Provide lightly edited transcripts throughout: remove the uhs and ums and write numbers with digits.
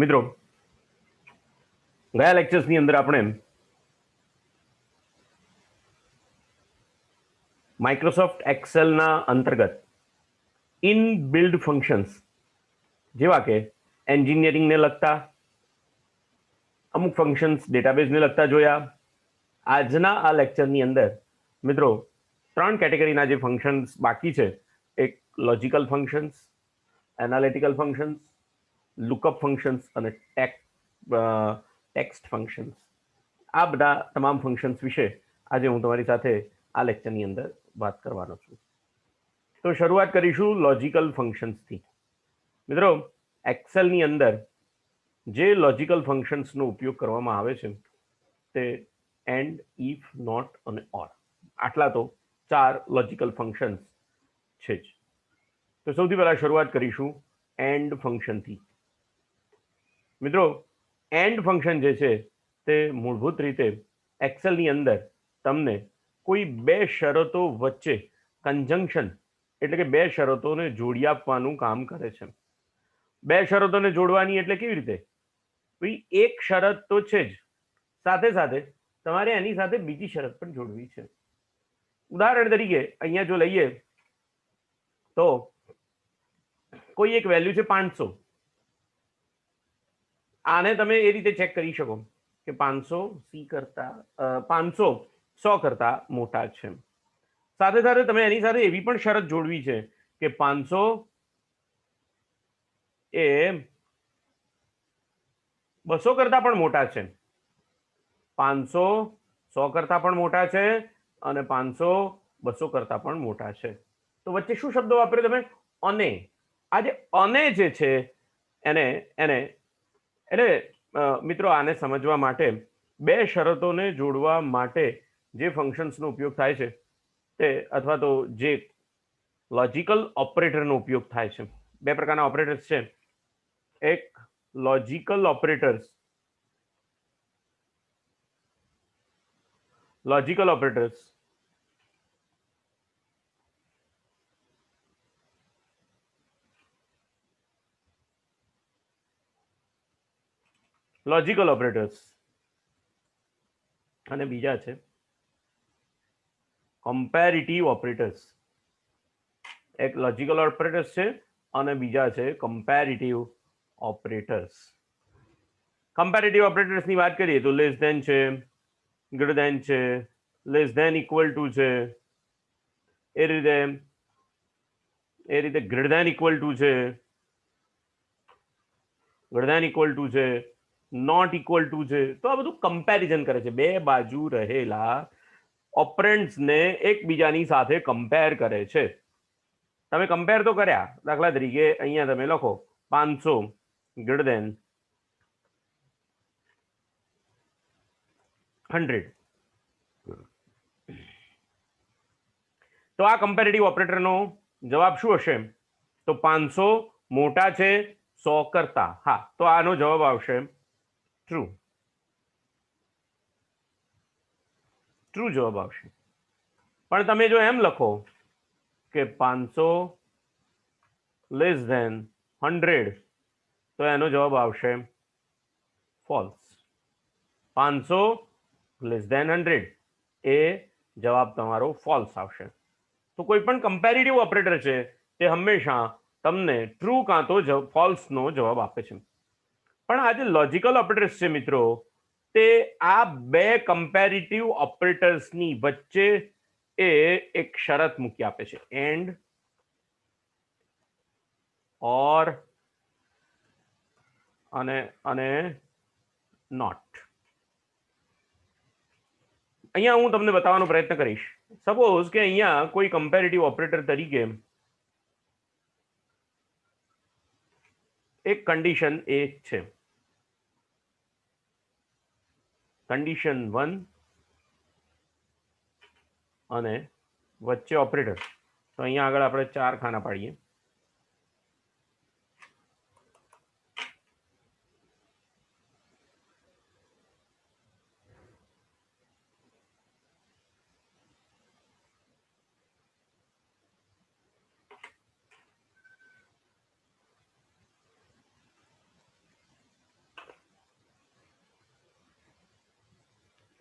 મિત્રો, ગયા લેક્ચર્સની અંદર આપણે માઇક્રોસોફ્ટ એક્સેલના અંતર્ગત ઇન બિલ્ડ ફંક્શન્સ જેવા કે એન્જિનિયરિંગને લગતા અમુક ફંક્શન્સ ડેટાબેઝને લગતા જોયા. આજના આ લેક્ચરની અંદર મિત્રો 3 કેટેગરીના જે ફંક્શન્સ બાકી છે, એક logical functions, analytical functions, lookup functions અને ટેક્સ્ટ ફંક્શન્સ. આ બધા તમામ ફંક્શન્સ વિશે આજે હું તમારી સાથે આ લેક્ચરની અંદર વાત કરવાનો છું. તો શરૂઆત કરીશું લોજિકલ ફંક્શન્સથી. મિત્રો, એક્સેલની અંદર જે લોજિકલ ફંક્શન્સનો ઉપયોગ કરવામાં આવે છે તે એન્ડ, ઇફ, નોટ અને ઓર, આટલા તો 4 લોજિકલ ફંક્શન્સ છે જ. તો સૌથી પહેલા શરૂઆત કરીશું એન્ડ ફંક્શનથી. મિત્રો, એન્ડ ફંક્શન જે છે તે મૂળભૂત રીતે એક્સેલની અંદર તમને કોઈ બે શરતો વચ્ચે કન્જંક્શન એટલે કે બે શરતોને જોડી આપવાનું કામ કરે છે. બે શરતોને જોડવાની એટલે કેવી રીતે? ભાઈ, એક શરત તો છે જ, સાથે સાથે તમારે એની સાથે બીજી શરત પણ જોડવી છે. ઉદાહરણ તરીકે અહીંયા જો લઈએ તો કોઈ એક વેલ્યુ છે 500. આને તમે એ રીતે ચેક કરી શકો કે 500 100 કરતા મોટા છે. સાથે સાથે તમે એની સાથે એવી પણ શરત જોડવી છે કે 500 એ 200 કરતા પણ મોટા છે, 500 100 કરતા પણ મોટા છે અને 500 200 કરતા પણ મોટા છે. તો વચ્ચે શું શબ્દો વાપર્યો તમે? અને. આ જે અને જે છે એને એટલે મિત્રો, આને સમજવા માટે બે શરતોને જોડવા માટે જે ફંક્શન્સનો ઉપયોગ થાય છે તે, અથવા તો જે લોજિકલ ઓપરેટરનો ઉપયોગ થાય છે, બે પ્રકારના ઓપરેટર્સ છે. એક લોજિકલ ઓપરેટર્સ અને બીજા છે કમ્પેરિટિવ ઓપરેટર્સ. એક લોજિકલ ઓપરેટર્સ છે અને બીજા છે કમ્પેરિટિવ ઓપરેટર્સ. કમ્પેરિટિવ ઓપરેટર્સની વાત કરીએ તો લેસ ધેન છે, ગ્રેટર ધેન છે, લેસ ધેન ઇક્વલ ટુ છે, એ રીતે ગ્રેટર ધેન ઇક્વલ ટુ છે, નોટ ઇક્વલ ટુ છે. તો આ બધું કમ્પેરિઝન કરે છે, બે બાજુ રહેલા ઓપરેન્ડ્સને એકબીજાની સાથે કમ્પેર કરે છે. તમે કમ્પેર તો કર્યા, દાખલા તરીકે અહીંયા તમે લખો 500 ગ્રેટર ધેન 100. તો આ કમ્પેરેટિવ ઓપરેટરનો જવાબ શું હશે? તો 500 મોટા છે 100 કરતા. હા, તો આનો જવાબ આવશે ટ્રુ. જવાબ આવશે. પણ તમે જો એમ લખો કે 500 લેસ ધેન 100, તો એનો જવાબ આવશે ફોલ્સ. 500 લેસ ધેન 100 એ જવાબ તમારો ફોલ્સ આવશે. તો કોઈ પણ કમ્પેરિટિવ ઓપરેટર છે તે હંમેશા તમને ટ્રુ કાં તો ફોલ્સનો જવાબ આપે છે. પણ આ જે લોજિકલ ઓપરેટર્સ છે મિત્રો, તે આ બે કમ્પેરિટિવ ઓપરેટર્સની વચ્ચે એક શરત મૂકી આપે છે, એન્ડ, ઓર અને નોટ. અહીંયા હું તમને બતાવવાનો પ્રયત્ન કરીશ. સપોઝ કે અહીંયા કોઈ કમ્પેરિટિવ ઓપરેટર તરીકે એક કન્ડિશન એ છે, કન્ડિશન 1 અને વચ્ચે ઓપરેટર. તો અહીંયા આગળ આપણે 4 ખાના પાડીએ.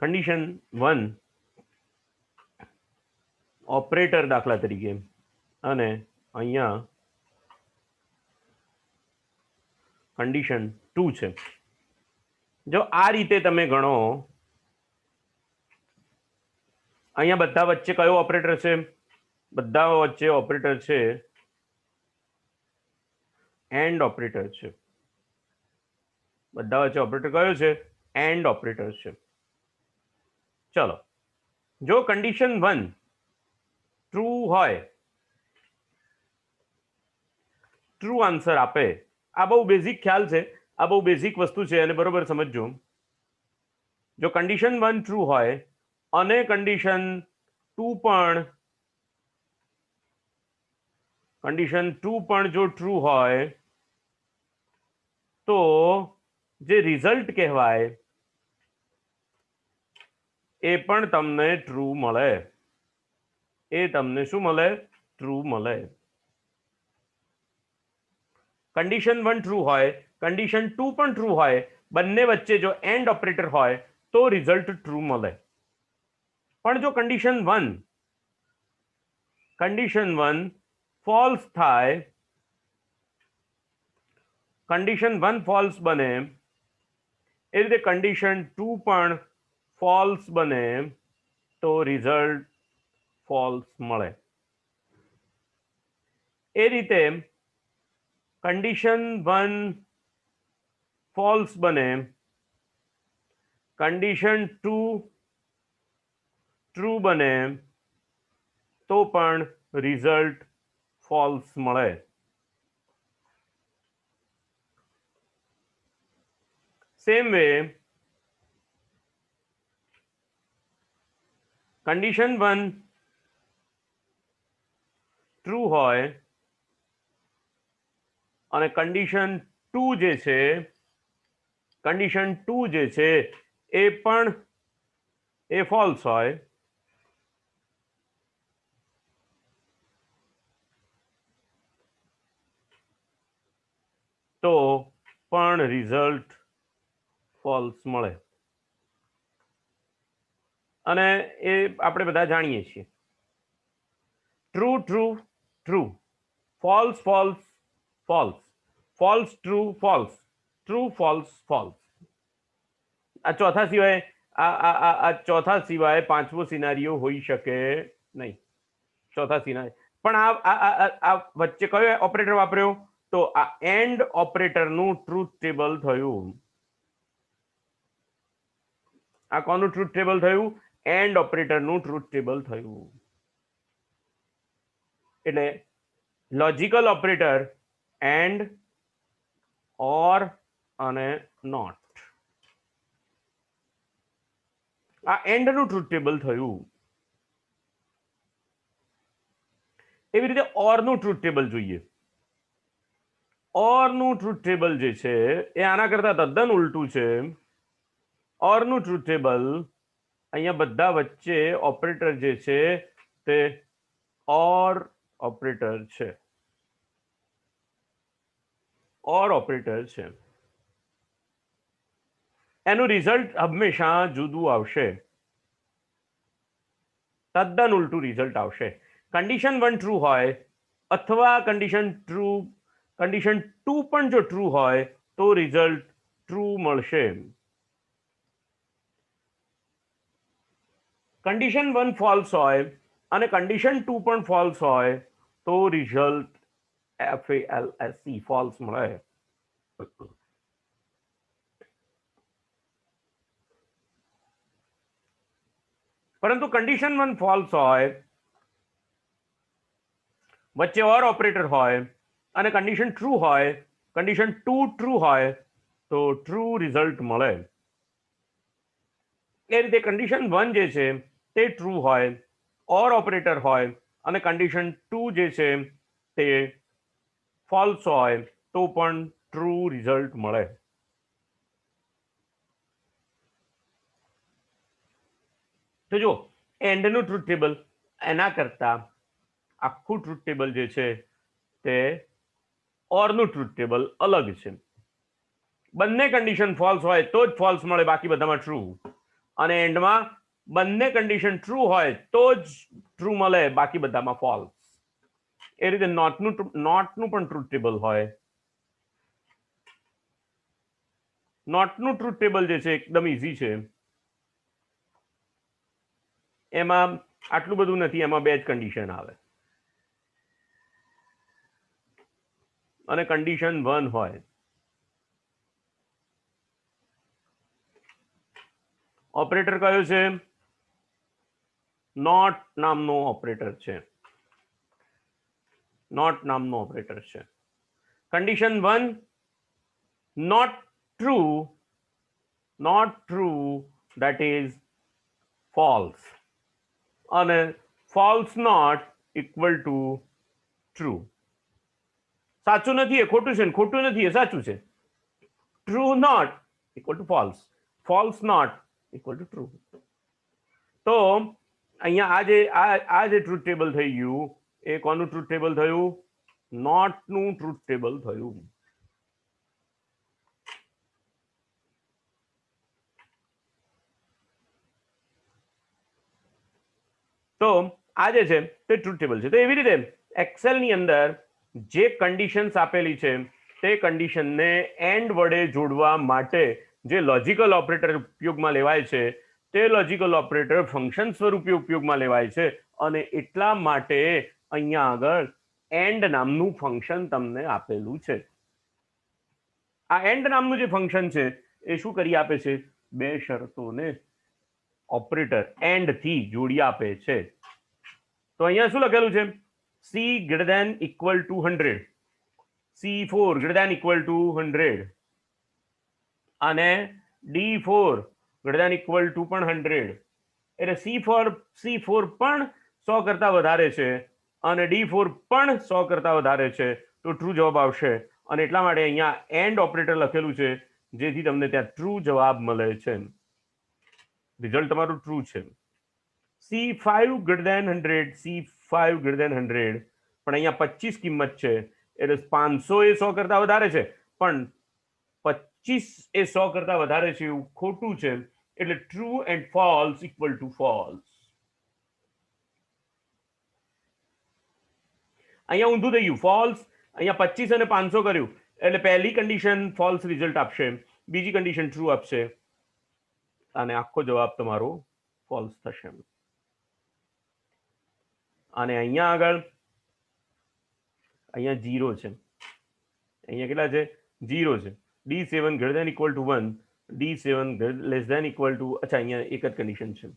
કન્ડિશન 1 ઓપરેટર દાખલા તરીકે અને અહીંયા કન્ડિશન 2 છે. જો આ રીતે તમે ગણો, અહીંયા બધા વચ્ચે કયો ઓપરેટર છે? બધા વચ્ચે ઓપરેટર છે એન્ડ ઓપરેટર છે. બધા વચ્ચે ઓપરેટર કયો છે? એન્ડ ઓપરેટર છે. ચલો, જો કન્ડિશન 1 ટ્રુ હોય, ટ્રુ આન્સર આપે, આ બહુ બેઝિક ખ્યાલ છે, આ બહુ બેઝિક વસ્તુ છે અને બરોબર સમજજો. જો કન્ડિશન 1 ટ્રુ હોય અને કન્ડિશન 2 પણ જો ટ્રુ હોય તો જે રિઝલ્ટ કહેવાય એ પણ તમને ટ્રુ મળે. એ તમને શું મળે? ટ્રુ મળે. કન્ડિશન 1 ટ્રુ હોય, કન્ડિશન 2 પણ ટ્રુ હોય, બંને વચ્ચે જો એન્ડ ઓપરેટર હોય તો રિઝલ્ટ ટ્રુ મળે. પણ જો કન્ડિશન 1 ફોલ્સ થાય, કન્ડિશન 1 ફોલ્સ બને, એ રીતે કન્ડિશન 2 પણ ફોલ્સ બને તો રિઝલ્ટ ફોલ્સ મળે. એ રીતે કન્ડિશન 1 ફોલ્સ બને, કન્ડિશન 2 ટ્રુ બને તો પણ રિઝલ્ટ ફોલ્સ મળે. સેમ વે કન્ડિશન 1 ટ્રુ હોય અને કન્ડિશન 2 જે છે એ પણ ફોલ્સ હોય તો પણ રિઝલ્ટ ફોલ્સ મળે. અને એ આપણે બધા જાણીએ છીએ. True true true, false false false, false true false, true false false. આ ચોથા સિવાય પાંચમો સિનારીઓ હોઈ શકે નહીં. ચોથા સિનારી પણ આ વચ્ચે કયો ઓપરેટર વાપર્યો? તો આ એન્ડ ઓપરેટરનું ટ્રુથ ટેબલ થયું. આ કોનું ટ્રુથ ટેબલ થયું? એન્ડ ઓપરેટરનું ટ્રુથ ટેબલ થયું. એટલે લોજિકલ ઓપરેટર એન્ડ, ઓર અને નોટ, આ એન્ડનું ટ્રુથ ટેબલ થયું. એવી રીતે ઓરનું ટ્રુથ ટેબલ જોઈએ. ઓરનું ટ્રુથ ટેબલ જે છે એ આના કરતા તદ્દન ઉલટું છે. ઓરનું ટ્રુથ ટેબલ અહીંયા બધા વચ્ચે ઓપરેટર જે છે તે ઓર ઓપરેટર છે. ઓર ઓપરેટર છે. એનું રિઝલ્ટ હંમેશા જુદું આવશે, તદ્દન ઉલટું રિઝલ્ટ આવશે. કન્ડિશન 1 ટ્રુ હોય અથવા કન્ડિશન 2 પણ જો ટ્રુ હોય તો રિઝલ્ટ ટ્રુ મળશે. કન્ડિશન 1 ફોલ્સ હોય અને કન્ડિશન 2 પણ ફોલ્સ હોય તો રિઝલ્ટ FALSE ફોલ્સ મળે. પરંતુ કન્ડિશન 1 ફોલ્સ હોય, વચ્ચે ઓર ઓપરેટર હોય અને કન્ડિશન ટ્રુ હોય, કન્ડિશન 2 ટ્રુ હોય તો ટ્રુ રિઝલ્ટ મળે. એ રીતે કન્ડિશન 1 જે છે તે ટ્રુ હોય, ઓર ઓપરેટર હોય અને કન્ડિશન 2 જે છે તે ફોલ્સ હોય તો પણ ટ્રુ રિઝલ્ટ મળે. તો જો એન્ડનું ટ્રુથ ટેબલ એના કરતા આખું ટ્રુથ ટેબલ જે છે તે ઓરનું ટ્રુથ ટેબલ અલગ છે. બંને કન્ડિશન ફોલ્સ હોય તો જ ફોલ્સ મળે, બાકી બધામાં ટ્રુ. અને એન્ડમાં બંને કન્ડિશન ટ્રુ હોય તો જ ટ્રુ મળે, બાકી બધામાં ફોલ્સ. એ રીતે નોટનું પણ ટ્રુથ ટેબલ હોય. નોટનું ટ્રુથ ટેબલ જે છે એકદમ ઇઝી છે. એમાં આટલું બધું નથી, એમાં બે જ કન્ડિશન આવે અને કન્ડિશન 1 હોય. ઓપરેટર કયો છે? નોટ નામનો ઓપરેટર છે. નોટ નામનો ઓપરેટર છે. Condition 1 not true, that is false, અને false not equal to true. સાચું નથી એ ખોટું છે, ને ખોટું નથી એ સાચું છે. True not equal to false, false not equal to true. તો અહીંયા આ જે ટ્રુથ ટેબલ થઈ ગયું એ કોનું ટ્રુથ ટેબલ થયું? નોટનું ટ્રુથ ટેબલ થયું. તો આ જે છે તે ટ્રુથ ટેબલ છે. તો એવી રીતે એક્સેલની અંદર જે કન્ડિશન્સ આપેલી છે તે કન્ડિશનને એન્ડ વડે જોડવા માટે જે લોજિકલ ઓપરેટર ઉપયોગમાં લેવાય છે તે લોજિકલ ઓપરેટર ફંક્શન સ્વરૂપે ઉપયોગમાં લેવાય છે, અને એટલા માટે અહીંયા આગળ એન્ડ નામનું ફંક્શન તમને આપેલું છે. આ એન્ડ નામનું જે ફંક્શન છે એ શું કરી આપે છે? બે શરતોને ઓપરેટર એન્ડ થી જોડી આપે છે. તો અહીંયા શું લખેલું છે? C greater than equal to 100, C4 greater than equal to 100, અને D4 greater than equal to પણ 100. એટલે C4 પણ 100 કરતા વધારે છે અને D4 પણ 100 કરતા વધારે છે, તો ટ્રુ જવાબ આવશે. અને એટલા માટે અહીંયા એન્ડ ઓપરેટર લખેલું છે, જેથી તમને ત્યાં ટ્રુ જવાબ મળે છે. રિઝલ્ટ તમારું ટ્રુ છે. C5 greater than 100, C5 greater than 100, પણ અહીંયા 25 કિંમત છે એટલે 500 એ 100 કરતા વધારે છે, પણ 25 એ 100 કરતા વધારે છે એવું ખોટું છે, એટલે true and false equal to false. અહીંયા ઊંધું થઈ ગયું, ફોલ્સ. અહીંયા 25 અને 500 કર્યું એટલે પહેલી કન્ડિશન ફોલ્સ રિઝલ્ટ આપશે, બીજી કન્ડિશન ટ્રુ આપશે, અને આખો જવાબ તમારો ફોલ્સ થશે. અને અહીંયા આગળ અહીંયા 0 છે, અહીંયા કેટલા છે? 0 છે. D7 greater than equal to 1, D7 less than equal to, અચ્છા અહીંયા એક જ કન્ડિશન છે,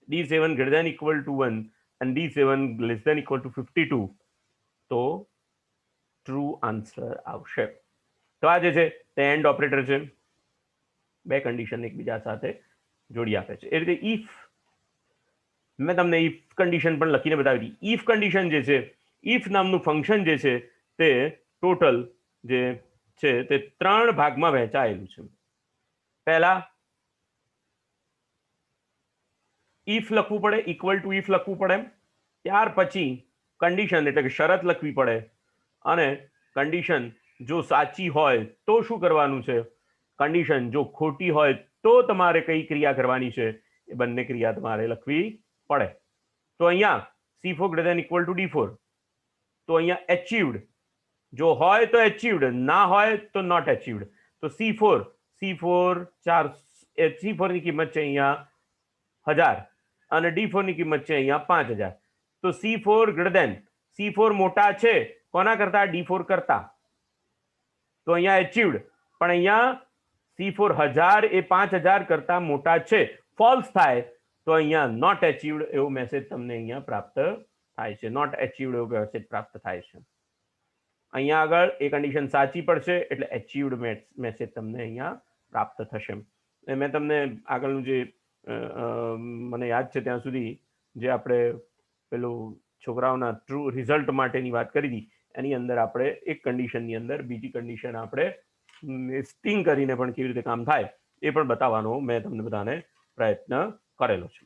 D7 greater than equal to 1 and D7 less than equal to 52, તો ટ્રુ આન્સર આવશે. તો આ જે છે તે એન્ડ ઓપરેટર છે, બે કન્ડિશન એકબીજા સાથે જોડી આપે છે. એ રીતે ઇફ, મેં તમને ઇફ કન્ડિશન પણ લખીને બતાવી હતી. ઇફ કન્ડિશન જે છે, ઇફ નામનું ફંક્શન જે છે તે ટોટલ જે છે તે 3 ભાગમાં વહેંચાયેલું છે. પહેલા ઇફ લખવું પડે, ઇક્વલ ટુ ઇફ લખવું પડે, ત્યાર પછી કન્ડિશન એટલે કે શરત લખવી પડે, અને કન્ડિશન જો સાચી હોય તો શું કરવાનું છે, કન્ડિશન જો ખોટી હોય તો તમારે કઈ ક્રિયા કરવાની છે, એ બંને ક્રિયા તમારે લખવી પડે. તો અહીંયા C4 greater than equal to D4, તો અહીંયા એચીવડ જો હોય તો એચીવડ, ના હોય તો નોટ એચીવડ. તો C4 ની કિંમત છે અહીંયા 1000 અને D4 ની કિંમત છે અહીંયા 5000. તો C4 greater than, C4 મોટા છે કોના કરતા? D4 કરતા. તો અહીંયા એચીવડ, પણ અહીંયા C4 1000 એ 5000 કરતા મોટા છે, ફોલ્સ થાય તો અહીંયા નોટ એચીવડ એવો મેસેજ તમને અહીંયા પ્રાપ્ત થાય છે. નોટ એચીવડ એવો મેસેજ પ્રાપ્ત થાય છે. અહીંયા આગળ એ કન્ડિશન સાચી પડશે એટલે એચીવડ મેસેજ તમને અહીંયા પ્રાપ્ત થશે. મેં તમને આગળનું જે મને યાદ છે ત્યાં સુધી જે આપણે પેલું છોકરાઓના ટ્રુ રિઝલ્ટ માટેની વાત કરી હતી, એની અંદર આપણે એક કન્ડિશનની અંદર બીજી કન્ડિશન આપણે નેસ્ટિંગ કરીને પણ કેવી રીતે કામ થાય એ પણ બતાવવાનો મેં તમને બધાને પ્રયત્ન કરેલો છે.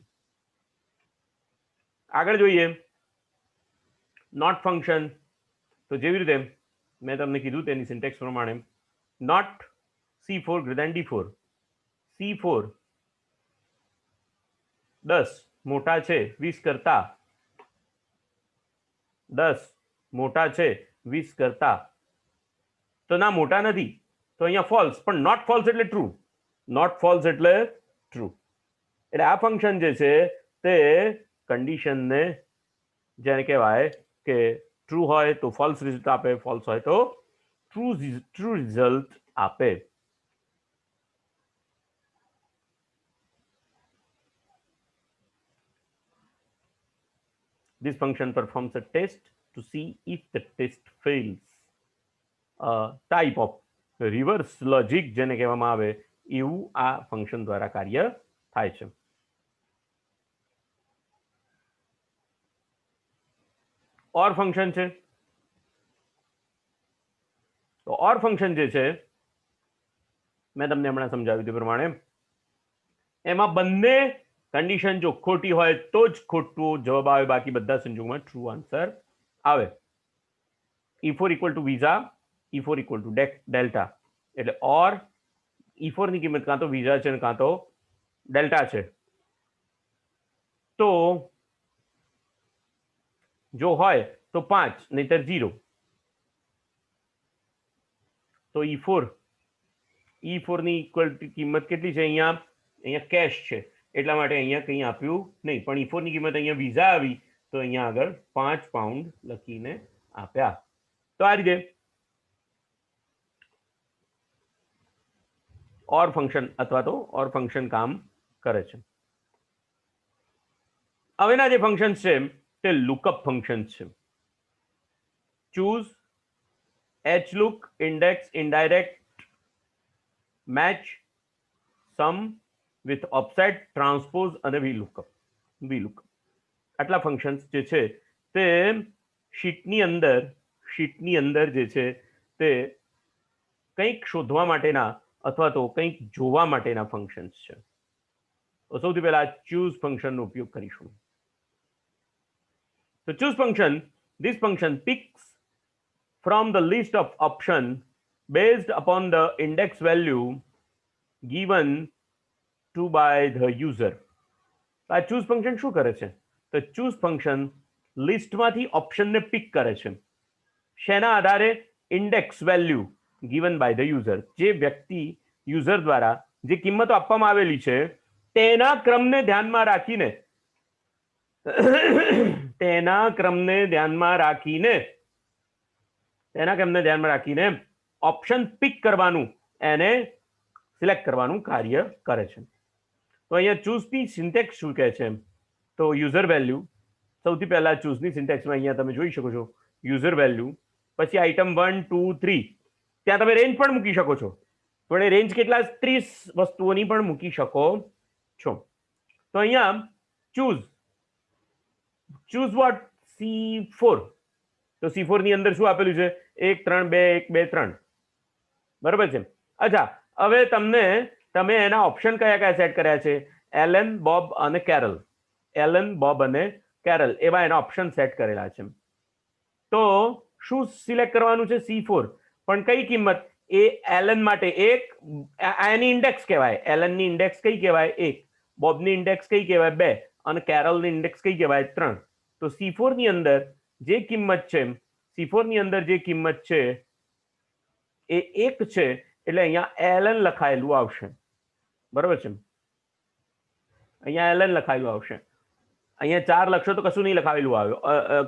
આગળ જોઈએ નોટ ફંક્શન. તો જેવી રીતે મેં તમને કીધું તેની સિન્ટેક્સ પ્રમાણે, not C4 greater than D4, C4 10 મોટા છે 20 કરતા, 10 મોટા છે 20 કરતા, તો ના મોટા નથી તો અહીંયા ફોલ્સ, પણ નોટ ફોલ્સ એટલે ટ્રુ, નોટ ફોલ્સ એટલે ટ્રુ. એટલે આ ફંક્શન જે છે તે કન્ડિશનને જેને કહેવાય કે ટ્રુ હોય તો ફોલ્સ રિઝલ્ટ આપે, ફોલ્સ હોય તો ટ્રુ રિઝલ્ટ આપે. This function performs a test to see if the test fails. Type of reverse logic જેને કહેવામાં આવે એવું આ ફંક્શન દ્વારા કાર્ય થાય છે. ઓર ફંક્શન છે, તો ઓર ફંક્શન જે છે મેં તમને હમણાં સમજાવ્યું તે પ્રમાણે એમાં બંને કન્ડિશન જો ખોટી હોય તો જ ખોટો જવાબ આવે, બાકી બધા સંજોગોમાં ટ્રુ આન્સર આવે. E4 equal to visa, E4 equal to delta, એટલે ઓર E4 ની કિંમત કાં તો વિઝા છે કાં તો ડેલ્ટા છે. તો જો હોય તો 5 નહીતર 0. તો E4 ની ઇક્વલ કિંમત કેટલી છે? અહીંયા કેશ છે એટલા માટે અહીંયા કંઈ આપ્યું નહીં, પણ E4 ની કિંમત અહીંયા વિઝા આવી તો અહીંયા આગળ 5 પાઉન્ડ લખીને આપ્યા. તો આ રીતે ઓર ફંક્શન અથવા તો ઓર ફંક્શન કામ કરે છે. હવેના જે ફંક્શન છે તે લુકઅપ ફંક્શન છે. Choose, hlook, index, indirect, match, sum with offset, transpose અને vlookup. આટલા ફંક્શન્સ જે છે તે શીટની અંદર જે છે તે કંઈક શોધવા માટેના અથવા તો કંઈક જોવા માટેના ફંક્શન્સ છે. તો સૌથી પહેલા choose ફંક્શનનો ઉપયોગ કરીશું. તો choose function, this function picks from the list of options based upon the index value given to by the user. આ choose function શું કરે છે? તો choose function લિસ્ટમાંથી ઓપ્શનને પિક કરે છે. શેના આધારે? Index value given by the user. જે વ્યક્તિ યુઝર દ્વારા જે કિંમતો આપવામાં આવેલી છે તેના ક્રમને ધ્યાનમાં રાખીને ઓપ્શન પિક કરવાનું, એને સિલેક્ટ કરવાનું કાર્ય કરે છે. તો અહીંયા ચૂઝની સિન્ટેક્સ શું કહે છે? તો યુઝર વેલ્યુ, સૌથી પહેલા ચૂઝની સિન્ટેક્સમાં અહીંયા તમે જોઈ શકો છો યુઝર વેલ્યુ, પછી આઇટમ 1 2 3, ત્યાં તમે રેન્જ પણ મૂકી શકો છો, પણ એ રેન્જ કેટલા? 30 વસ્તુઓની પણ મૂકી શકો છો. તો અહીંયા ચૂઝ વોટ? C4. તો C4 ની અંદર શું આપેલું છે? 1 3 2 1 2 3, બરાબર છે. અચ્છા, હવે તમે એના ઓપ્શન કયા સેટ કર્યા છે? એલન, બોબ અને કેરલ. એવા એના ઓપ્શન સેટ કરેલા છે. તો શું સિલેક્ટ કરવાનું છે? C4. પણ કઈ કિંમત? એ એલન માટે 1, એની ઇન્ડેક્સ કહેવાય. એલનની ઇન્ડેક્સ કઈ કહેવાય? 1. બોબની ઇન્ડેક્સ કઈ કહેવાય? 2. અને કેરલની ઇન્ડેક્સ કઈ કહેવાય? 3. તો C4 ની અંદર જે કિંમત છે એ 1 છે, એટલે અહીંયા એલન લખાયેલું આવશે, બરાબર છે. અહીંયા એલન લખાયેલું આવશે. અહીંયા 4 લખશો તો કશું નહીં લખાવેલું આવે,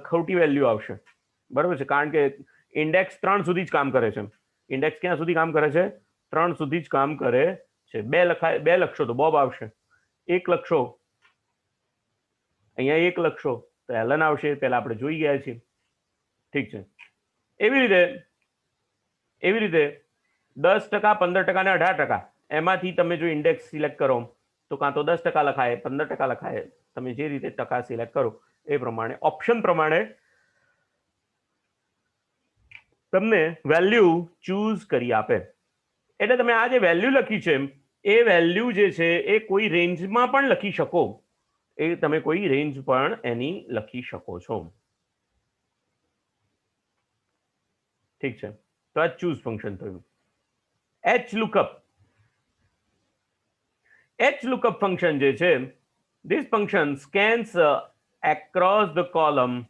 ખોટી વેલ્યુ આવશે, બરાબર છે. કારણ કે ઇન્ડેક્સ 3 સુધી જ કામ કરે છે. ઇન્ડેક્સ ક્યાં સુધી કામ કરે છે? 3 સુધી જ કામ કરે છે. 2 લખશો તો બોબ આવશે, 1 લખશો અહીંયા 1 લખશો તો એલન આવશે. પહેલા આપણે જોઈ ગયા છીએ, ઠીક છે. એવી રીતે 10%, 15% અને 18%, એમાંથી તમે જો ઇન્ડેક્સ સિલેક્ટ કરો તો કાં તો 10% લખાય, 15% લખાય. તમે જે રીતે ટકા સિલેક્ટ કરો એ પ્રમાણે ઓપ્શન પ્રમાણે તમને વેલ્યુ ચૂઝ કરી આપે. એટલે તમે આ જે વેલ્યુ લખી છે એ વેલ્યુ જે છે એ કોઈ રેન્જમાં પણ લખી શકો, તમે કોઈ રેન્જ પણ એની લખી શકો છો, ઠીક છે. તો આ ચૂઝ ફંક્શન થયું. hLookup ફંક્શન જે છે This function scans across the column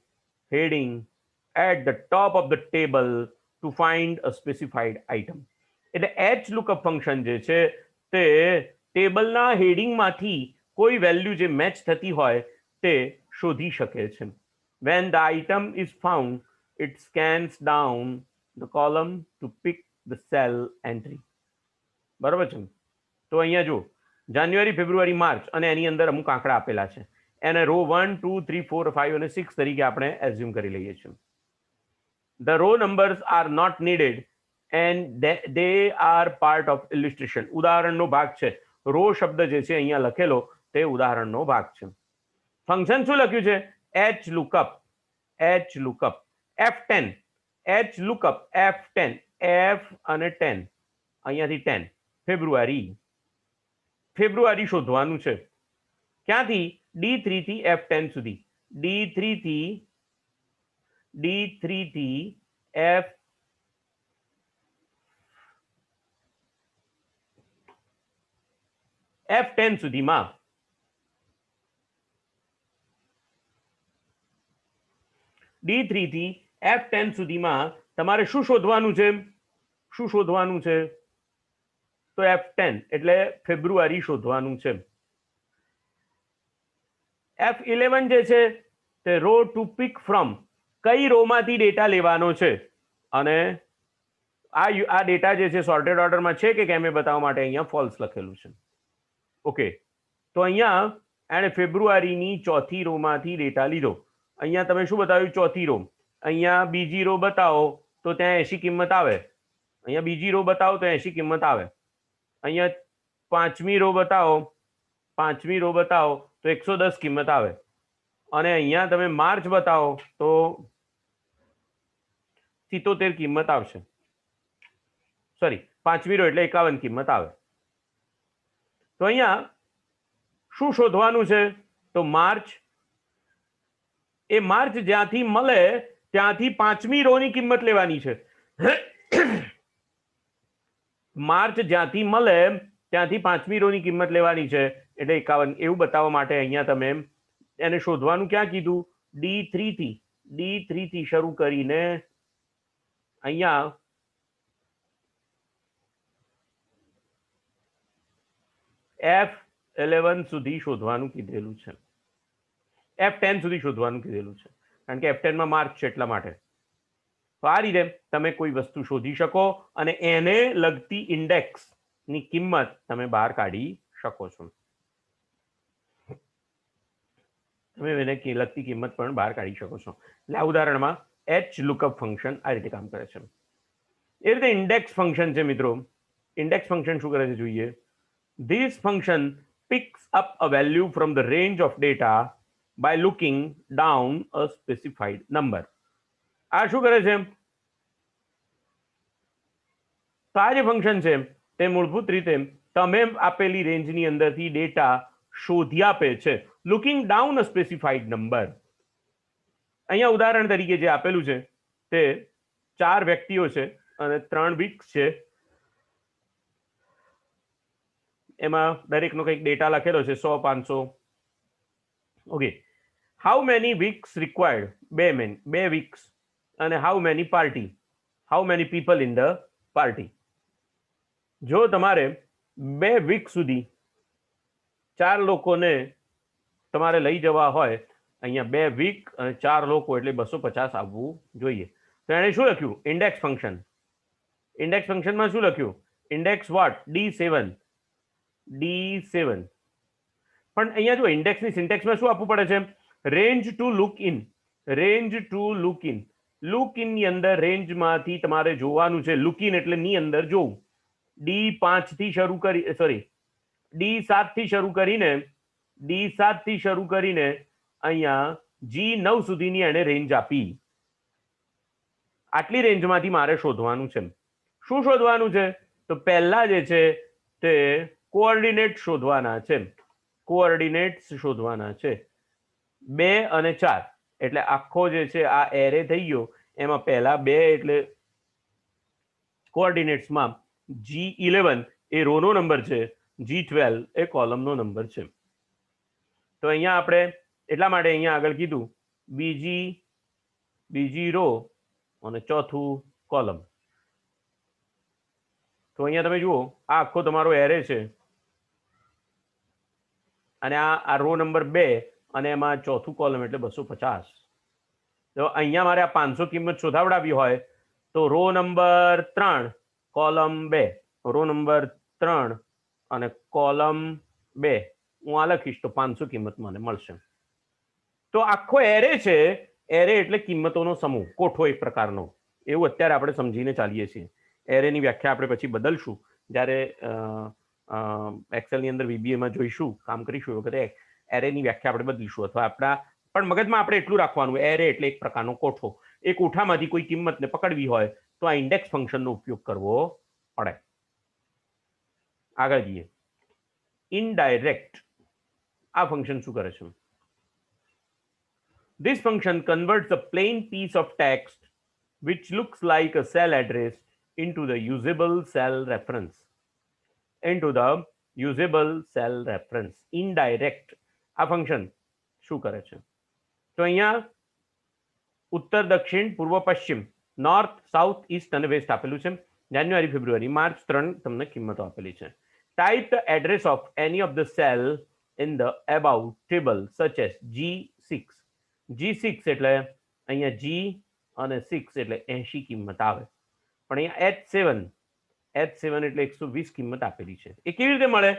heading at the top of the table to find a specified item. એટલે એચ લુકઅપ ફંક્શન જે છે તે ટેબલના હેડિંગમાંથી કોઈ વેલ્યુ જે મેચ થતી હોય તે શોધી શકે છે. When the item is found, it scans down the column to pick the cell entry. બરાબર છે. તો અહીંયા જો જાન્યુઆરી, ફેબ્રુઆરી, માર્ચ અને એની અંદર અમુક આંકડા આપેલા છે. એને રો 1, 2, 3, 4, 5 અને 6 તરીકે આપણે એઝ્યુમ કરી લઈએ છીએ. The row numbers are not needed and they are part of illustration. ઉદાહરણનો ભાગ છે. રો શબ્દ જે છે અહીંયા લખેલો તે ઉદાહરણનો ભાગ છે. ફંક્શન શું લખ્યું છે? H lookup, H lookup, F10, H lookup F10, F અને 10, અહીંયાથી 10, ફેબ્રુઆરી શોધવાનું છે. ક્યાંથી? D3 થી F10 સુધી, D3 થી F10 સુધીમાં D3 થી F10 સુધીમાં તમારે શું શોધવાનું છે? શું શોધવાનું છે? તો F10 એટલે ફેબ્રુઆરી શોધવાનું છે. F11 જે છે તે રો ટુ પિક ફ્રોમ, કઈ રોમાંથી ડેટા લેવાનો છે અને આ ડેટા જે છે સોર્ટેડ ઓર્ડરમાં છે કે કેમ એ બતાવવા માટે અહીંયા ફોલ્સ લખેલું છે. ઓકે, તો અહીંયા એણે ફેબ્રુઆરીની ચોથી રોમાંથી ડેટા લીધો. અહીંયા તમે શું બતાવ્યું? ચોથી રો. અહીંયા બીજી રો બતાવો તો ત્યાં 80 કિંમત આવે. અહીંયા બીજી રો બતાવો તો 80 કિંમત આવે. અહીંયા પાંચમી રો બતાવો તો 110 કિંમત આવે. અને અહીંયા તમે માર્ચ બતાવો તો 77 કિંમત આવશે. સોરી, પાંચમી રો એટલે 51 કિંમત આવે. તો અહીંયા શું શોધવાનું છે? તો માર્ચ, એ માર્ચ જ્યાંથી મળે ત્યાંથી પાંચમી રોની કિંમત લેવાની છે. માર્ચ જ્યાંથી મળે ત્યાંથી પાંચમી રોની કિંમત લેવાની છે એટલે 51. એવું બતાવવા માટે અહીંયા તમે એને શોધવાનું ક્યાં કીધું? D3 થી શરૂ કરીને અહીંયા F11 સુધી શોધવાનું કીધેલું છે. F10 સુધી શોધવાનું કીધેલું છે કારણ કે F10 માં માર્ચ છે એટલા માટે. તો આ રીતે તમે કોઈ વસ્તુ શોધી શકો અને એને લગતી ઇન્ડેક્સની કિંમત તમે બહાર કાઢી શકો છો. તમે એને લગતી કિંમત પણ બહાર કાઢી શકો છો. એટલે આ ઉદાહરણમાં એચ લુકઅપ ફંક્શન આ રીતે કામ કરે છે. એ રીતે ઇન્ડેક્સ ફંક્શન છે મિત્રો. ઇન્ડેક્સ ફંક્શન શું કરે છે જોઈએ. This function picks up a value from the range of data by looking down a specified number. આ શું કરે છે? તો આ જે ફંક્શન છે તે મૂળભૂત રીતે તમે આપેલી રેન્જની અંદરથી ડેટા શોધી આપે છે. લુકિંગ ડાઉન અ સ્પેસિફાઈડ નંબર. અહીંયા ઉદાહરણ તરીકે જે આપેલું છે તે 4 વ્યક્તિઓ છે અને 3 વીક્સ છે. એમાં દરેકનો કંઈક ડેટા લખેલો છે 100, 500. Okay, how many weeks required? 2 weeks. અને how many party? How many people in the party? જો તમારે 2 વીક સુધી 4 લોકોને તમારે લઈ જવા હોય, અહીંયા 2 વીક અને 4 લોકો એટલે 250 આવવું જોઈએ. તો એણે શું લખ્યું? Index function. ઇન્ડેક્સ ફંક્શનમાં શું લખ્યું? Index what? D7. પણ અહીંયા જો ઇન્ડેક્સની સિન્ટેક્સમાં શું આપવું પડે છે? Range to look in. Range to look in. Look in ની અંદર રેન્જમાંથી તમારે જોવાનું છે. લુક ઇન એટલે ની અંદર જોવું. D5 થી શરૂ કરી, સોરી, D7 થી શરૂ કરીને અહીંયા G9 સુધીની એને રેન્જ આપી. આટલી રેન્જમાંથી મારે શોધવાનું છે. શું શોધવાનું છે? તો પહેલા જે છે તે કોઓર્ડિનેટ શોધવાના છે. કોઓર્ડિનેટ્સ શોધવાના છે 2 અને 4. એટલે આખો જે છે આ એરે થઈ ગયો. એમાં પહેલા 2 એટલે કોઓર્ડિનેટ્સમાં G11 એ રોનો નંબર છે, G12 એ કોલમનો નંબર છે. તો અહીંયા આપણે એટલા માટે અહીંયા આગળ કીધું બીજી રો અને ચોથું કોલમ. તો અહીંયા તમે જુઓ આ આખો તમારો એરે છે અને આ રો નંબર 2 અને એમાં ચોથું કોલમ એટલે 250. તો અહીંયા મારે આ 500 કિંમત શોધાવડાવી હોય તો row number 3 column 2, row number 3 અને કોલમ 2 હું આ લખીશ તો 500 કિંમત મને મળશે. તો આખો એરે છે, એરે એટલે કિંમતોનો સમૂહ, કોઠો એક પ્રકારનો, એવું અત્યારે આપણે સમજીને ચાલીએ છીએ. એરેની વ્યાખ્યા આપણે પછી બદલશું જ્યારે એક્સેલની અંદર વીબીએમાં જોઈશું, કામ કરીશું એ વખતે એરેની વ્યાખ્યા આપણે બદલીશું. અથવા આપણા પણ મગજમાં આપણે એટલું રાખવાનું, એરે એટલે એક પ્રકારનો કોઠો. એ કોઠામાંથી કોઈ કિંમતને પકડવી હોય તો આ ઇન્ડેક્સ ફંક્શનનો ઉપયોગ કરવો પડે. આગળ જઈએ. ઇનડાયરેક્ટ આ ફંક્શન શું કરે છે? This function converts a plain piece of text which looks like a cell address into the usable cell reference. Indirect આ ફંક્શન શું કરે છે? તો અહીંયા ઉત્તર, દક્ષિણ, પૂર્વ, પશ્ચિમ, નોર્થ, સાઉથ, ઈસ્ટ અને વેસ્ટ આપેલું છે. જાન્યુઆરી, ફેબ્રુઆરી, માર્ચ 3 તમને કિંમતો આપેલી છે. Type the address of any of the cell in the above table such as G6. G6 એટલે અહીંયા G અને 6 એટલે 80 કિંમત આવે. પણ અહીંયા H7 એટલે 120 કિંમત આપેલી છે. એ કેવી રીતે મળે?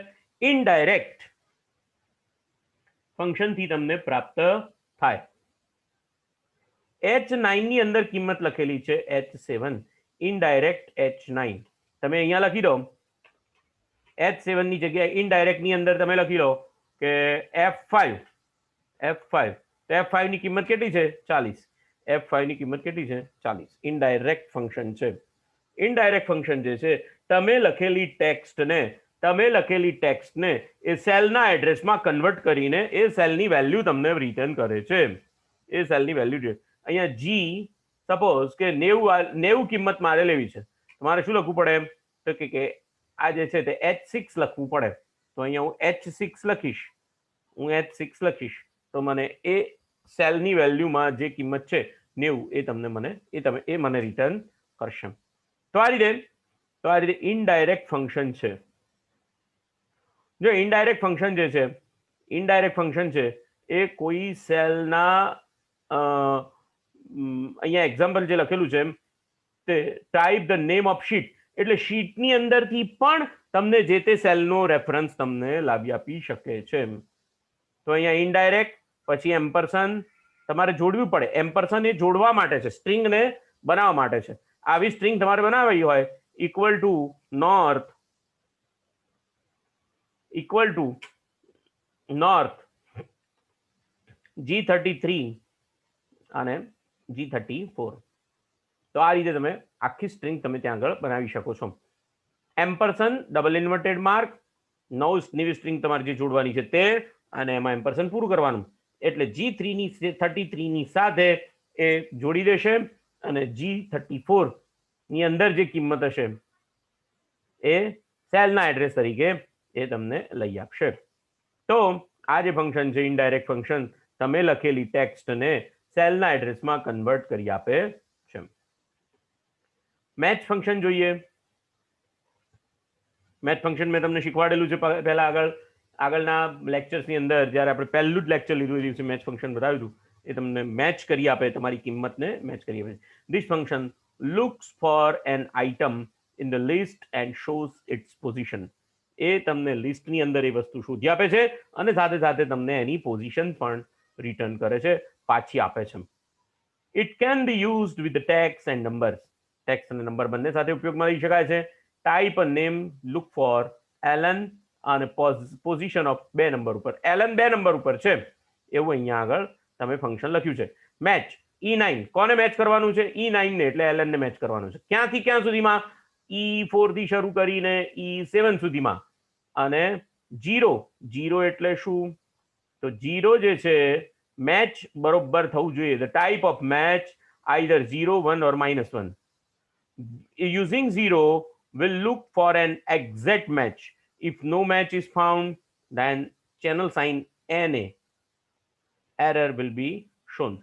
ઇનડાયરેક્ટ ફંક્શનથી તમને પ્રાપ્ત થાય. H9 ની અંદર કિંમત લખેલી છે H7, ઇનડાયરેક્ટ H9. તમે અહીંયા લખી દો H7 ની જગ્યાએ ઇનડાયરેક્ટ ની અંદર તમે લખી લો કે F5. તો F5 ની કિંમત કેટલી છે? 40. F5 ની કિંમત કેટલી છે? 40. ઇનડાયરેક્ટ ફંક્શન છે. ઇનડાયરેક્ટ ફંક્શન જે છે તમે લખેલી ટેક્સ્ટને એ સેલના એડ્રેસમાં કન્વર્ટ કરીને એ સેલની વેલ્યુ તમને રિટર્ન કરે છે. એ સેલની વેલ્યુ અહીંયા જી સપોઝ કે 90 કિંમત મારે લેવી છે, તમારે શું લખવું પડે? તો કે આ જે છે તે H6 લખવું પડે. તો અહીંયા હું H6 લખીશ તો મને એ સેલની વેલ્યુમાં જે કિંમત છે 90 એ મને રિટર્ન કરશે. તો આ રીતે ઇનડાયરેક્ટ ફંક્શન છે. જો ઇનડાયરેક્ટ ફંક્શન છે એ કોઈ સેલના અહીંયા એક્ઝામ્પલ જે લખેલું છે તે type the name of sheet એટલે શીટની અંદરથી પણ તમને જે તે સેલનો રેફરન્સ તમને લાવી આપી શકે છે. તો અહીંયા ઇનડાયરેક્ટ પછી એમ્પરસન તમારે જોડવી પડે. એમ્પરસન એ જોડવા માટે છે, સ્ટ્રિંગને બનાવવા માટે છે. આવી સ્ટ્રિંગ તમારે બનાવવી હોય ઇક્વલ ટુ નોર્થ G33 અને G34. તો આ રીતે તમે આખી સ્ટ્રિંગ તમે ત્યાં આગળ બનાવી શકો છો. એમ્પરસન ડબલ ઇન્વર્ટેડ માર્ક નવી સ્ટ્રિંગ તમારે જે જોડવાની છે તે, અને એમાં એમ્પરસન પૂરું કરવાનું એટલે G33 ની સાથે એ જોડી દેશે અને G34 ની અંદર જે કિંમત હશે એ સેલના એડ્રેસ તરીકે એ તમને લઈ આપશે. તો આ જે ફંક્શન છે ઇનડાયરેક્ટ ફંક્શન તમે લખેલી ટેક્સ્ટને સેલના એડ્રેસમાં કન્વર્ટ કરી આપે છે. મેચ ફંક્શન જોઈએ. મેચ ફંક્શન મેં તમને શીખવાડેલું છે પહેલા આગળના લેક્ચર્સની અંદર, જ્યારે આપણે પહેલું જ લેક્ચર લીધું એ દિવસે મેચ ફંક્શન બતાવ્યું હતું. એ તમને મેચ કરી આપે, તમારી કિંમતને મેચ કરી આપે. This function looks for an item in the list and shows its position. એ તમને લિસ્ટની અંદર એ વસ્તુ શોધી આપે છે અને સાથે સાથે તમને એની પોઝિશન પણ રિટર્ન કરે છે, પાછી આપે છે. It can be used with text and numbers. Text અને નંબર બંને સાથે ઉપયોગમાં લઈ શકાય છે. Type a name, look for Alan અને પોઝિશન ઓફ 2 નંબર ઉપર. એલન 2 નંબર ઉપર છે એવું અહીંયા આગળ તમે ફંક્શન લખ્યું છે. મેચ E9 કોને મેચ કરવાનું છે? E9 ને, એટલે એલન ને મેચ કરવાનું છે. ક્યાંથી ક્યાં સુધીમાં? E4 થી શરૂ કરીને E7 સુધીમાં. અને 0 એટલે શું? તો 0 જે છે મેચ બરોબર થવું જોઈએ. The type of match either 0, 1 or -1. Using 0 will look for an exact match. If no match is found, then channel sign NA error will be shown.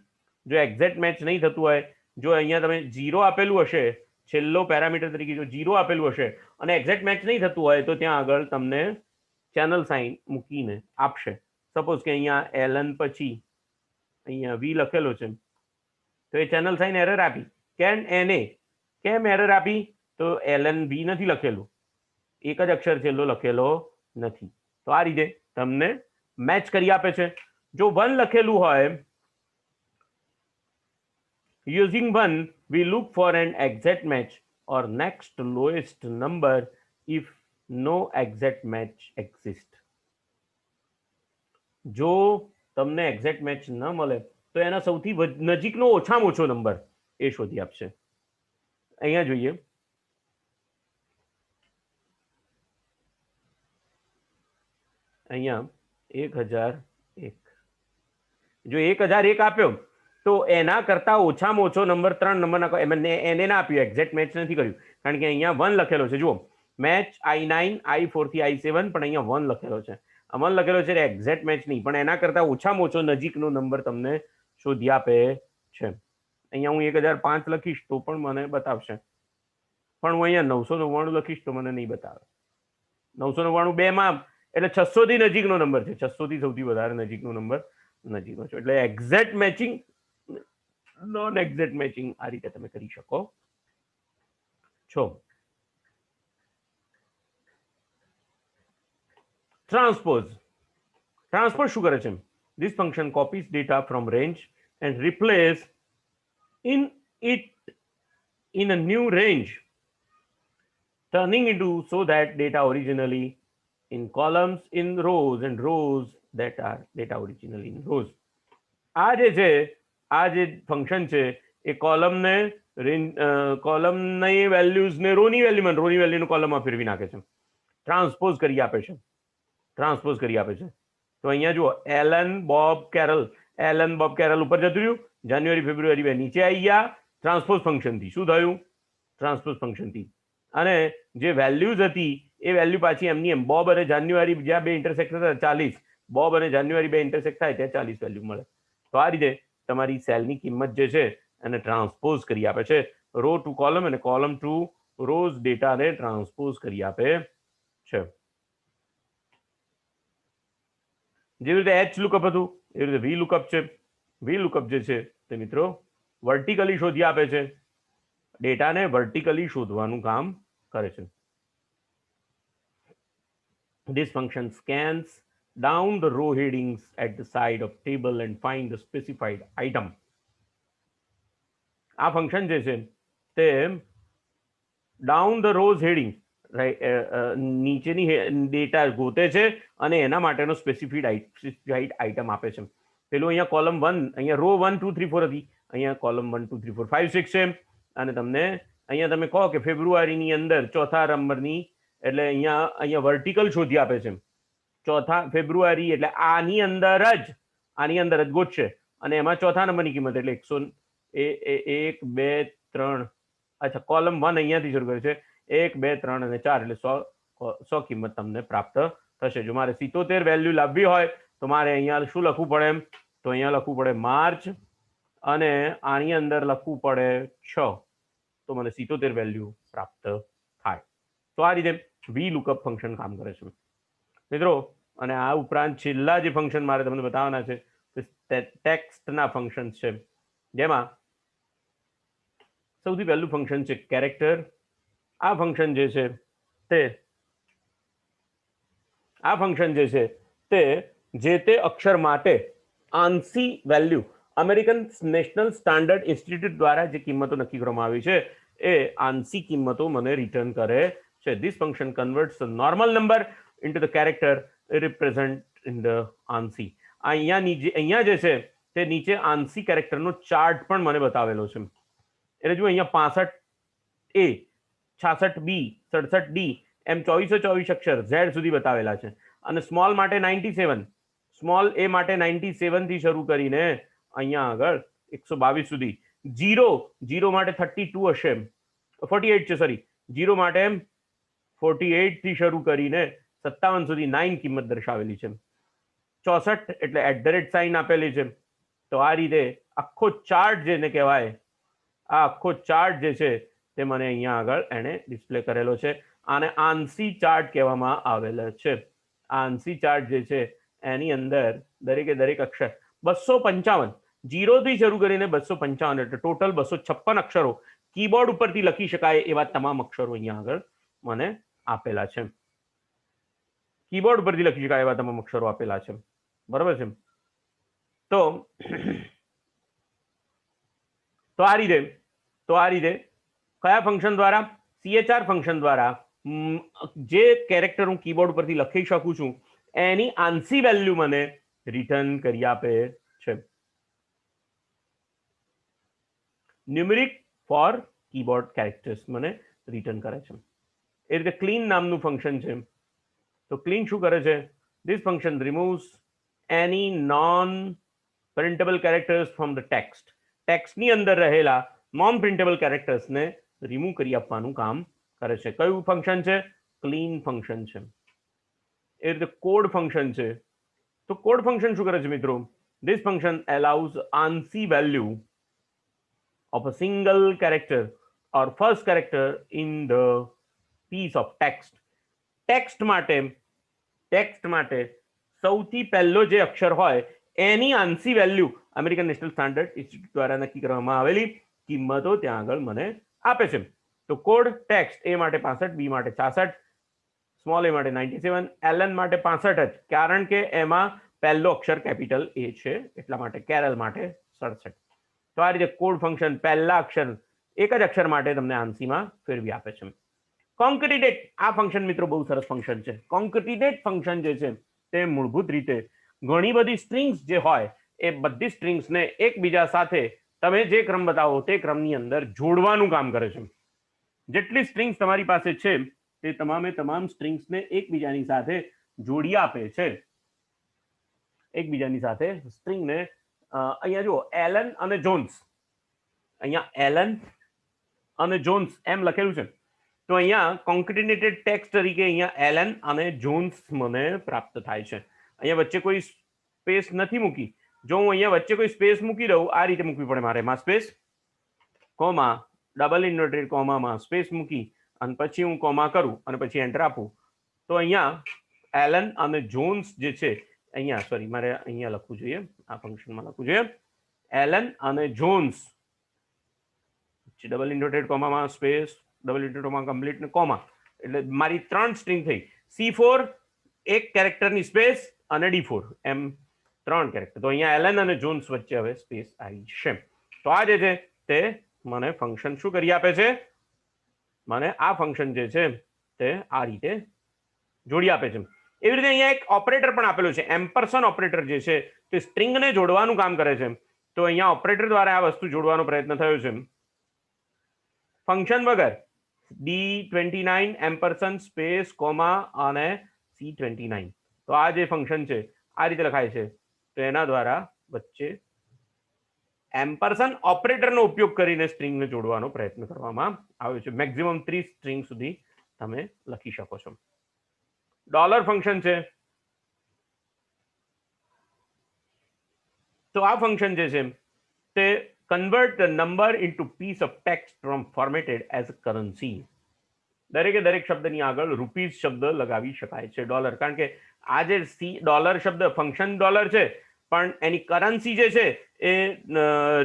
જો એક્ઝેક્ટ મેચ નહીં થતું હોય, જો અહીંયા તમે 0 આપેલું હશે, છેલ્લો પેરામીટર તરીકે જો 0 આપેલું હશે અને એક્ઝેક્ટ મેચ નહીં થતું હોય તો ત્યાં આગળ તમને ચેનલ સાઇન મૂકીને આપશે. સપોઝ કે અહીંયા એલન પછી અહીંયા વી લખેલો છે, તો એ ચેનલ સાઇન એરર આપી. કેમ એરર આપી? તો એલન વી નથી લખેલું, એક જ અક્ષર છેલ્લો લખેલો નથી. તો આ રીતે તમને મેચ કરી આપે છે. જો 1 લખેલું હોય, using 1 we look for an exact match or next lowest number if no exact match exists. જો તમને એક્ઝેક્ટ મેચ ન મળે તો એના સૌથી નજીકનો ઓછામાં ઓછો નંબર એ શોધી આપશે. અહીંયા જોઈએ, અહીંયા 1001. જો 1001 આપ્યો તો એના કરતા ઓછામાં ઓછો નંબર 3 નંબરના એને ના આપ્યું, એક્ઝેક્ટ મેચ નથી કર્યું, કારણ કે અહીંયા 1 લખેલો છે. જુઓ, મેચ I9 I4 થી I7, પણ અહીંયા 1 લખેલો છે. 1 લખેલો છે એક્ઝેક્ટ મેચ નહીં, પણ એના કરતા ઓછામાં ઓછો નજીકનો નંબર તમને શોધી આપે છે. અહીંયા હું 1005 લખીશ તો પણ મને બતાવશે, પણ હું અહીંયા 999 લખીશ તો મને નહીં બતાવે. 999 2 માં એટલે 600 થી નજીકનો નંબર છે. 600 થી સૌથી વધારે નજીકનો નંબર નજીકનો છે. એટલે exact matching, non exact matching આ રીતે તમે કરી શકો છો. ટ્રાન્સપોઝ શું કરે છે? This function copies data from range and replace it in a new range, turning into so that data originally in columns in rows and rows that are data originally in rows. આ જે function છે એ કોલમની વેલ્યુઝને રોની વેલ્યુનું કોલમમાં ફેરવી નાખે છે, transpose કરી આપે છે. તો અહીંયા જુઓ, એલન બોબ કેરલ ઉપર જતું રહ્યું, જાન્યુઆરી ફેબ્રુઆરી 2 નીચે આવી ગયા ટ્રાન્સપોઝ ફંક્શનથી. શું થયું? ટ્રાન્સપોઝ ફંક્શનથી. અને જે વેલ્યુઝ હતી એ વેલ્યુ પાછી એમની એમ, બોબ અને જાન્યુઆરી જ્યાં 2 ઇન્ટરસેક્ટ થતા 40, બોબ અને જાન્યુઆરી 2 ઇન્ટરસેક્ટ થાય ત્યાં 40 વેલ્યુ મળે. તો આ રીતે તમારી સેલની કિંમત જે છે એને ટ્રાન્સપોઝ કરી આપે છે. રો ટુ કોલમ અને કોલમ ટુ રોઝ ડેટાને ટ્રાન્સપોઝ કરી આપે છે. જેવી રીતે એચ લુકઅપ હતું એવી રીતે વી લુકઅપ છે. વી લુકઅપ જે છે તે મિત્રો વર્ટિકલી શોધી આપે છે, ડેટાને વર્ટિકલી શોધવાનું કામ કરે છે. This function scans down the row headings at the side of table and find the specified item. આ ફંક્શન જે છે તે ડાઉન ધ રોઝ હેડિંગ, નીચેની ડેટા ગોતે છે અને એના માટેનો સ્પેસિફાઈડ આઇટમ આપે છે. પેલું અહીંયા કોલમ 1, અહીંયા રો 1 2 3 4 હતી, અહીંયા કોલમ 1 2 3 4 5 6 છે. અને તમને અહીંયા તમે કહો કે ફેબ્રુઆરીની અંદર ચોથા નંબરની, એટલે અહીંયા વર્ટિકલ શોધી આપે છે. ચોથા ફેબ્રુઆરી એટલે આની અંદર જ ગોતશે અને એમાં ચોથા નંબરની કિંમત એટલે 100 1 2 3, અચ્છા કોલમ 1 અહીંયાથી શરૂ કરે છે, 1 2 3 અને 4 એટલે 100 કિંમત તમને પ્રાપ્ત થશે. જો મારે 77 વેલ્યુ લાવવી હોય તો મારે અહીંયા શું લખવું પડે? તો અહીંયા લખવું પડે માર્ચ અને આની અંદર લખવું પડે 6, તો મને 77 વેલ્યુ પ્રાપ્ત થાય. તો આ રીતે વી લુકઅપ ફંક્શન કામ કરે છે મિત્રો. અને આ ઉપરાંત છેલ્લા જે ફંક્શન મારે તમને બતાવવાના છે તે ટેક્સ્ટના ફંક્શન છે, જેમાં સૌથી પહેલું ફંક્શન છે કેરેક્ટર. આ ફંક્શન જે છે તે અક્ષર માટે ASCII value American National Standard Institute દ્વારા જે કિંમતો નક્કી કરવામાં આવી છે એ આંશિક કિંમતો મને રિટર્ન કરે છે. This function converts the normal number into the character represent in the ASCII. અહીંયા જે છે તે નીચે આંશી કેરેક્ટરનો ચાર્ટ પણ મને બતાવેલો છે. એટલે જો અહીંયા 65A 66B 67D એમ 2424 અક્ષર ઝેડ સુધી બતાવેલા છે. અને સ્મોલ માટે 97, સ્મોલ એ માટે 97 થી શરૂ કરીને અહીંયા આગળ 122 સુધી. જીરો માટે 32 હશે, 48 છે સોરી, જીરો માટે 48 થી શરૂ કરીને 57 સુધી 9 કિંમત દર્શાવેલી છે. 64 એટલે @ સાઇન આપેલી છે. તો આ રીતે આખો ચાર્ટ જેને કહેવાય, આ આખો ચાર્ટ જે છે તે મને અહીંયા આગળ એને ડિસ્પ્લે કરેલો છે. આને આંશી ચાર્ટ કહેવામાં આવેલો છે. આ આંશી ચાર્ટ જે છે એની અંદર દરેકે દરેક અક્ષર 255 0 થી શરૂ કરીને 255 એટલે ટોટલ 256 અક્ષરો કીબોર્ડ ઉપરથી લખી શકાય એવા તમામ અક્ષરો અહીંયા આગળ મને આપેલા છે. કીબોર્ડ ઉપરથી લખી શકાય એવા તમામ અક્ષરો આપેલા છે. બરાબર છે. તો આ રીતે કયા ફંક્શન દ્વારા? CHR ફંક્શન દ્વારા જે કેરેક્ટર હું કીબોર્ડ પરથી લખી શકું છું એની આંશી વેલ્યુ મને રિટર્ન કરી આપે છે. ન્યુમેરિક ફોર કીબોર્ડ કેરેક્ટર્સ મને રિટર્ન કરે છે. એ રીતે ક્લીન નામનું ફંક્શન છે. તો ક્લીન શું કરે છે? This function removes any non printable characters from the text. ટેક્સ્ટની અંદર રહેલા નોન પ્રિન્ટેબલ કેરેક્ટર્સને રિમૂવ કરી આપવાનું કામ કરે છે. કયું ફંક્શન છે? ક્લીન ફંક્શન છે. એ રીતે કોડ ફંક્શન છે. તો કોડ ફંક્શન શું કરે છે મિત્રો? This function allows ASCII value of a single character or first character in the piece of text. Text માટે સૌથી પહેલો જે અક્ષર હોય એની ASCII value American National Standard Institute દ્વારા નક્કી કરવામાં આવેલી કિંમતો ત્યાં આગળ મને આપે છે. તો કોડ ટેક્સ્ટ એ માટે 65, બી માટે 66, સ્મોલ એ માટે 97, એલએન માટે 65 જ, કારણ કે એમાં પહેલો અક્ષર કેપિટલ એ છે એટલા માટે. કેરલ માટે 67. તો આ રીતે કોડ ફંક્શન પહેલા અક્ષર એક જ અક્ષર માટે તમને આંશીમાં ફેરવી આપે છે. કોન્કેટિનેટ આ ફંક્શન મિત્રો બહુ સરસ ફંક્શન છે. કોન્કેટિનેટ ફંક્શન જે છે તે મૂળભૂત રીતે ઘણી બધી સ્ટ્રિંગ્સ જે હોય એ બધી સ્ટ્રિંગ્સને એકબીજા સાથે તમે જે ક્રમ બતાવો તે ક્રમની અંદર જોડવાનું કામ કરે છે. જેટલી સ્ટ્રિંગ્સ તમારી પાસે છે તે તમામે તમામ સ્ટ્રિંગ્સને એકબીજાની સાથે જોડી આપે છે. એકબીજાની સાથે સ્ટ્રિંગને અહીંયા જુઓ એલન અને જોન્સ, અહીંયા એલન અને જોન્સ એમ લખેલું છે. તો અહીંયા કોન્કેટિનેટેડ ટેક્સ્ટ તરીકે અહીંયા એલન અને જોન્સ મને પ્રાપ્ત થાય છે. અહીંયા વચ્ચે કોઈ સ્પેસ નથી મૂકી. જો હું અહીંયા વચ્ચે કોઈ સ્પેસ મૂકી દઉં, આ રીતે મૂકવી પડે મારે, એમાં સ્પેસ કોમા ડબલ ઇન્વર્ટેડ કોમામાં સ્પેસ મૂકી અને પછી હું કોમા કરું અને પછી એન્ટર આપું, તો અહીંયા એલન અને જોન્સ જે છે અહીંયા, સોરી મારે અહીંયા લખવું જોઈએ, આ ફંક્શનમાં લખવું જોઈએ, એલન અને જોન્સ ડબલ ઇન્વર્ટેડ કોમામાં space double inverted comma complete ને કોમા, એટલે મારી 3 સ્ટ્રિંગ થઈ. C4 એક કેરેક્ટરની સ્પેસ અને D4 એમ 3 કેરેક્ટર. તો અહીંયા એલન અને જોન્સ વચ્ચે હવે સ્પેસ આવી છે. તો આ જે છે તે મને ફંક્શન શું કરી આપે છે? મને આ ફંક્શન જે છે તે આ રીતે જોડી આપે છે. એવી રીતે અહીંયા એક ઓપરેટર પણ આપેલું છે, એમ્પરસન ઓપરેટર જે છે તે સ્ટ્રિંગને જોડવાનું કામ કરે છે. તો અહીંયા ઓપરેટર દ્વારા આ વસ્તુ જોડવાનો પ્રયત્ન થયો છે. ફંક્શન વગર D29 એમ્પરસન સ્પેસ કોમા અને C29. તો આ જે ફંક્શન છે આ રીતે લખાય છે. તો એના દ્વારા વચ્ચે એમ્પરસન ઓપરેટરનો ઉપયોગ કરીને સ્ટ્રિંગને જોડવાનો પ્રયત્ન કરવામાં આવ્યો છે. મેક્સિમમ 30 સ્ટ્રિંગ સુધી તમે લખી શકો છો. ડોલર ફંક્શન છે. તો આ ફંક્શન જે છે તે convert the number into piece of text from formatted as currency. દરેકે દરેક શબ્દની આગળ રૂપીઝ શબ્દ લગાવી શકાય છે, ડોલર, કારણ કે આ જે ડોલર શબ્દ ફંક્શન ડોલર છે પણ એની કરન્સી જે છે એ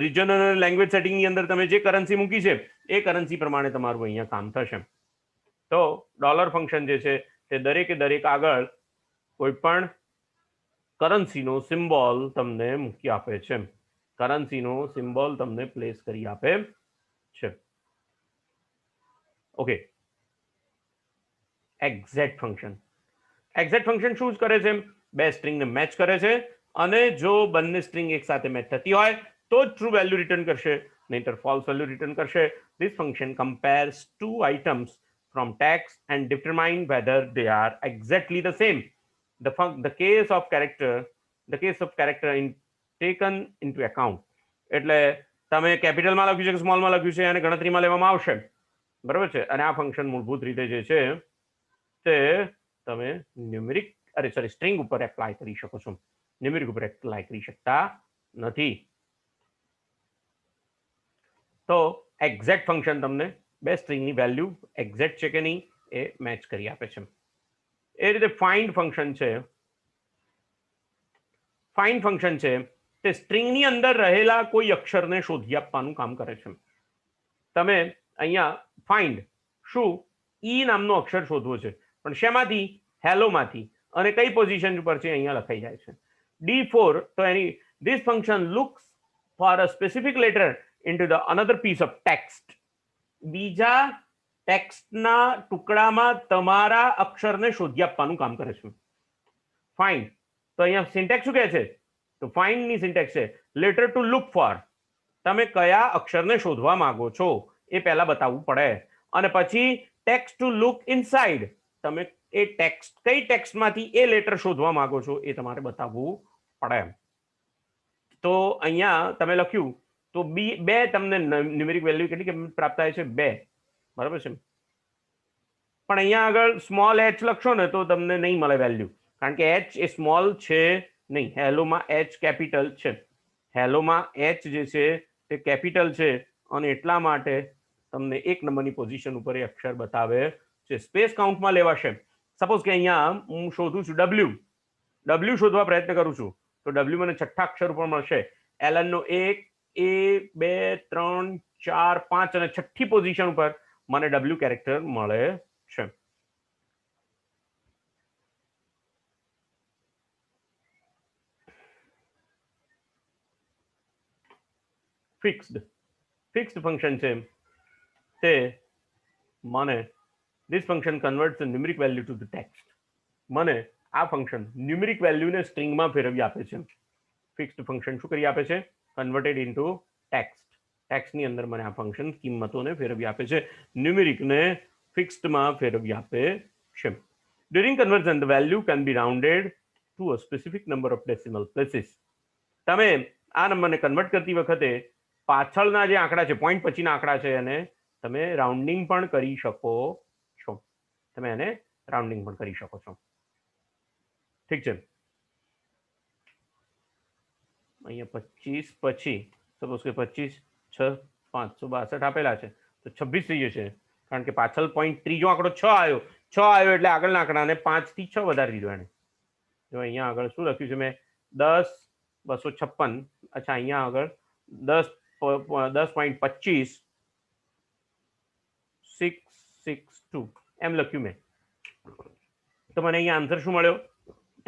રિજનલ લેંગ્વેજ સેટિંગની અંદર તમે જે કરન્સી મૂકી છે એ કરન્સી પ્રમાણે તમારું અહીંયા કામ થશે. તો ડોલર ફંક્શન જે છે તે દરેકે દરેક આગળ કોઈ પણ કરન્સીનો સિમ્બોલ તમને મૂકી આપે છે, કરન્સીનો સિમ્બોલ તમને પ્લેસ કરી આપે છે. Okay, exact function. Exact function શું કરે છે? બે સ્ટ્રિંગને મેચ કરે છે અને જો બંને સ્ટ્રિંગ એક સાથે મેચ થતી હોય તો જ ટ્રુ વેલ્યુ રિટર્ન કરશે, નહીતર ફોલ્સ વેલ્યુ રિટર્ન કરશે. This function compares two items from text and determine whether they are exactly the same. The case of character in taken into account. એટલે તમે કેપિટલમાં લખ્યું છે કે સ્મોલમાં લખ્યું છે અને ગણતરીમાં લેવામાં આવશે, બરાબર છે. અને આ ફંક્શન મૂળભૂત રીતે જે છે તે તમે સ્ટ્રિંગ ઉપર એપ્લાય કરી શકો છો, ન્યુમેરિક ઉપર એપ્લાય કરી શકતા નથી. તો એક્ઝેક્ટ ફંક્શન તમને બે સ્ટ્રિંગની વેલ્યુ એક્ઝેક્ટ છે કે નહીં એ મેચ કરી આપે છે. એ રીતે ફાઇન્ડ ફંક્શન છે. ફાઇન્ડ ફંક્શન છે તે સ્ટ્રિંગની અંદર રહેલા કોઈ અક્ષરને શોધી આપવાનું કામ કરે છે. તમે અહીંયા ફાઇન્ડ શું ઈ નામનો અક્ષર શોધવો છે, પણ શેમાંથી? હેલોમાંથી. અને કઈ પોઝિશન ઉપર છે અહીંયા લખાઈ જાય છે D4. તો એની this function looks for a specific letter into the another piece of text. બીજા ટેક્સ્ટના ટુકડામાં તમારા અક્ષરને શોધી આપવાનું કામ કરે છે. ફાઇન્ડ. તો અહીંયા સિન્ટેક્સ શું કહે છે? તો ફાઇન્ડ ની સિન્ટેક્સ છે લેટર ટુ લુક ફોર. તમે કયા અક્ષરને શોધવા માંગો છો એ પહેલા બતાવવું પડે, અને પછી ટેક્સ્ટ ટુ લુક ઇનસાઇડ. તમે એ ટેક્સ્ટ કઈ ટેક્સ્ટમાંથી એ લેટર શોધવા માંગો છો એ તમારે બતાવવું પડે. તો અહીંયા તમે લખ્યું તો બે તમને ન્યુમેરિક વેલ્યુ કેટલી પ્રાપ્ત થાય છે? 2. બરાબર છે. પણ અહીંયા આગળ સ્મોલ h લખશો ને તો તમને નહીં મળે વેલ્યુ, કારણ કે h એ સ્મોલ છે નહીં. હેલોમાં h કેપિટલ છે. હેલોમાં h જે છે તે કેપિટલ છે, અને એટલા માટે તમને 1 નંબરની પોઝિશન ઉપર એ અક્ષર બતાવે છે. સ્પેસ કાઉન્ટમાં લેવાશે. સપોઝ કે અહીંયા હું શોધું છું w શોધવા પ્રયત્ન કરું છું, તો w મને છઠ્ઠા અક્ષર ઉપર મળશે. એલન નો 1 2 3 4 5 અને છઠ્ઠી પોઝિશન ઉપર મને w કેરેક્ટર મળે છે. ફિક્સ્ડ ફંક્શન છે તે મને this function converts the numeric value to the text. મને આ ફંક્શન ન્યુમેરિક વેલ્યુને સ્ટ્રિંગમાં ફેરવી આપે છે. ફિક્સ્ડ ફંક્શન શું કરી આપે છે? Converted into text. ટેક્સ્ટની અંદર મને આ ફંક્શન કિંમતોને ફેરવી આપે છે, ન્યુમેરિકને ફિક્સ્ડમાં ફેરવી આપે છે. During conversion the value can be rounded to a specific number of decimal places. તમે આ નંબરને કન્વર્ટ કરતી વખતે પાછળના જે આંકડા છે, પોઈન્ટ પછીના આંકડા છે, એને તમે રાઉન્ડિંગ પણ કરી શકો છો. તમે એને રાઉન્ડિંગ પણ કરી શકો છો. ઠીક છે. અહીંયા 25 પછી સપોઝ કે 25 6 562 આપેલા છે, તો 26 થઈ જશે, કારણ કે પાછળ પોઈન્ટ ત્રીજો આંકડો 6 આવ્યો એટલે આગળના આંકડાને 5 થી 6 વધારી દીધો એને. જો અહીંયા આગળ શું લખ્યું છે મેં? 10 256. અચ્છા, અહીંયા આગળ 10.25 662 એમ લખ્યું મેં. તો મને અહીંયા આન્સર શું મળ્યો?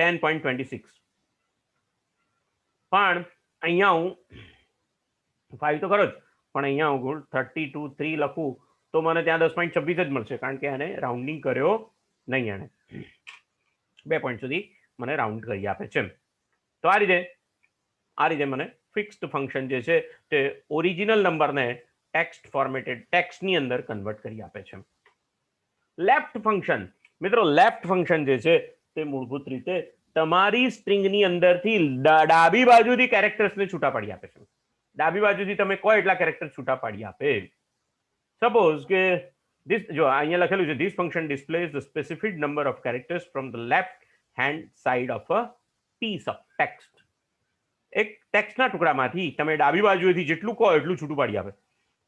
10.26. પણ અહીંયા હું 5 તો ખરો જ, પણ અહીંયા હું 32 3 લખું તો મને ત્યાં 10.26 જ મળશે, કારણ કે એને રાઉન્ડિંગ કર્યો નહીં. એને 2 પોઈન્ટ સુધી મને રાઉન્ડ કરી આપે છે. તો આ રીતે મને ફિક્સ્ડ ફંક્શન જે છે તે ઓરિજિનલ નંબરને ટેક્સ્ટ ફોર્મેટેડ ટેક્સ્ટની અંદર કન્વર્ટ કરી આપે છે. લેફ્ટ ફંક્શન, મિત્રો, લેફ્ટ ફંક્શન જે છે તે મૂળભૂત રીતે તમારી સ્ટ્રિંગની અંદરથી ડાબી બાજુથી કેરેક્ટર્સને છૂટા પાડી આપે છે. ડાબી બાજુથી તમે કોઈ એટલા કેરેક્ટર છૂટા પાડી આપે. સપોઝ કે જો અહીંયા લખેલું છે this function displays the specific number of characters from the left hand side of a piece of text. એક ટેક્સ્ટના ટુકડામાંથી તમે ડાબી બાજુએથી જેટલું કહો એટલું છૂટું પાડી આપે.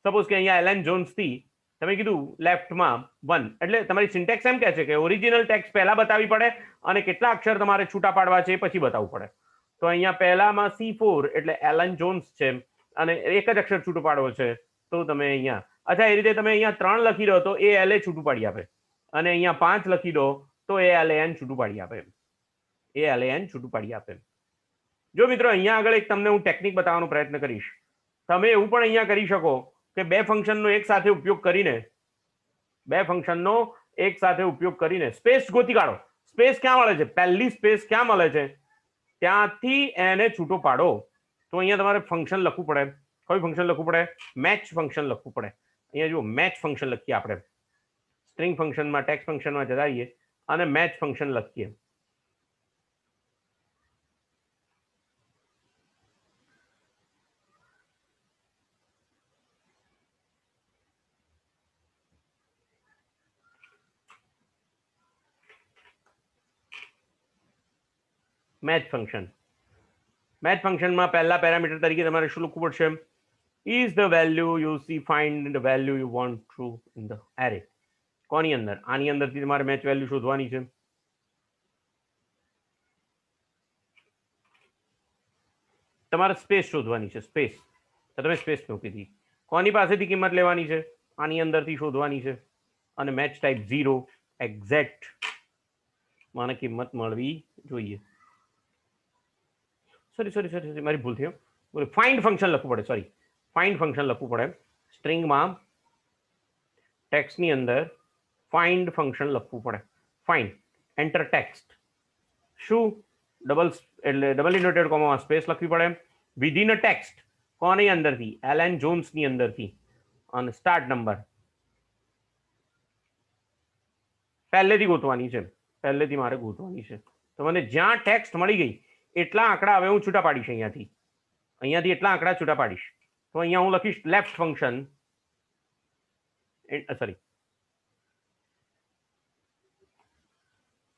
સપોઝ કે અહીંયા એલન જોન્સથી તમે કીધું લેફ્ટમાં 1, એટલે તમારી સિન્ટેક્સ એમ કહે છે કે ઓરિજિનલ ટેક્સ્ટ પહેલા બતાવવી પડે અને કેટલા અક્ષર તમારે છૂટા પાડવા છે એ પછી બતાવવું પડે. તો અહીંયા પહેલામાં C4 એટલે એલન જોન્સ છે અને એક જ અક્ષર છૂટું પાડવો છે, તો તમે અહીંયા અચ્છા એ રીતે તમે અહીંયા 3 લખી દો તો એ LA છૂટું પાડી આપે, અને અહીંયા 5 લખી દો તો એ LAN છૂટું પાડી આપે. એ LAN છૂટું પાડી આપે. જો મિત્રો અહીંયા આગળ એક તમને હું ટેકનિક બતાવવાનો પ્રયત્ન કરીશ. તમે એવું પણ અહીંયા કરી શકો કે બે ફંક્શનનો એક સાથે ઉપયોગ કરીને સ્પેસ ગોતી કાઢો. સ્પેસ ક્યાં મળે છે? પહેલી સ્પેસ ક્યાં મળે છે ત્યાંથી એને છૂટો પાડો. તો અહીંયા તમારે ફંક્શન લખવું પડે. કયું ફંક્શન લખવું પડે? મેચ ફંક્શન લખવું પડે. અહીંયા જુઓ, મેચ ફંક્શન લખીએ આપણે. સ્ટ્રિંગ ફંક્શનમાં ટેક્સ્ટ ફંક્શનમાં જતા રહીએ અને મેચ ફંક્શન લખીએ. મેચ ફંક્શનમાં પહેલા પેરામીટર તરીકે તમારે શું લખવું પડશે? is the value you see, find the value you want true in the array. કોની અંદર? આની અંદરથી તમારે મેચ વેલ્યુ શોધવાની છે. તમારે સ્પેસ શોધવાની છે. સ્પેસ તો તમે સ્પેસ મૂકી હતી. કોની પાસેથી કિંમત લેવાની છે? આની અંદરથી શોધવાની છે. અને મેચ ટાઈપ 0 એક્ઝેક્ટ મને કિંમત મળવી જોઈએ. સોરી મારી ભૂલ થઈ. ફાઇન્ડ ફંક્શન લખવું પડે. સોરી, ફાઇન્ડ ફંક્શન લખવું પડે. સ્ટ્રિંગમાં ટેક્સ્ટની અંદર ફાઇન્ડ ફંક્શન લખવું પડે. Find enter text. શું? ડબલ ઇન્વર્ટેડ કોમામાં સ્પેસ લખવી પડે. વિધિન અ ટેક્સ્ટ કોની અંદરથી? એલન જોન્સની અંદરથી. અને સ્ટાર્ટ નંબર પહેલેથી ગોતવાની છે. પહેલેથી મારે ગોતવાની છે. તો મને જ્યાં ટેક્સ્ટ મળી ગઈ એટલા આંકડા હવે હું છૂટા પાડીશ. અહીંયાથી એટલા આંકડા છૂટા પાડીશ. તો અહીંયા હું લખીશ લેફ્ટ ફંક્શન. સોરી,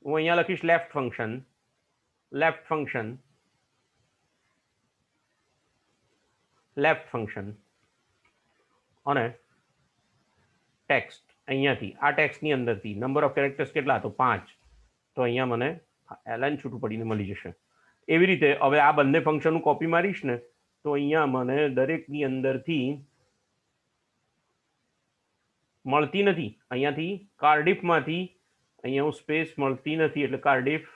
હું અહીંયા લખીશ left function. Left function left function અને ટેક્સ્ટ અહીંયાથી આ ટેક્સ્ટની અંદરથી નંબર ઓફ કેરેક્ટર્સ કેટલા? તો 5. તો અહીંયા મને એલન છૂટું પડીને મળી જશે. એવી રીતે હવે આ બંને ફંક્શન હું કોપી મારીશ ને તો અહીંયા મને દરેકની અંદરથી મળતી નથી. અહીંયાથી કાર્ડિફમાંથી અહીંયા હું સ્પેસ મળતી નથી, એટલે કાર્ડિફ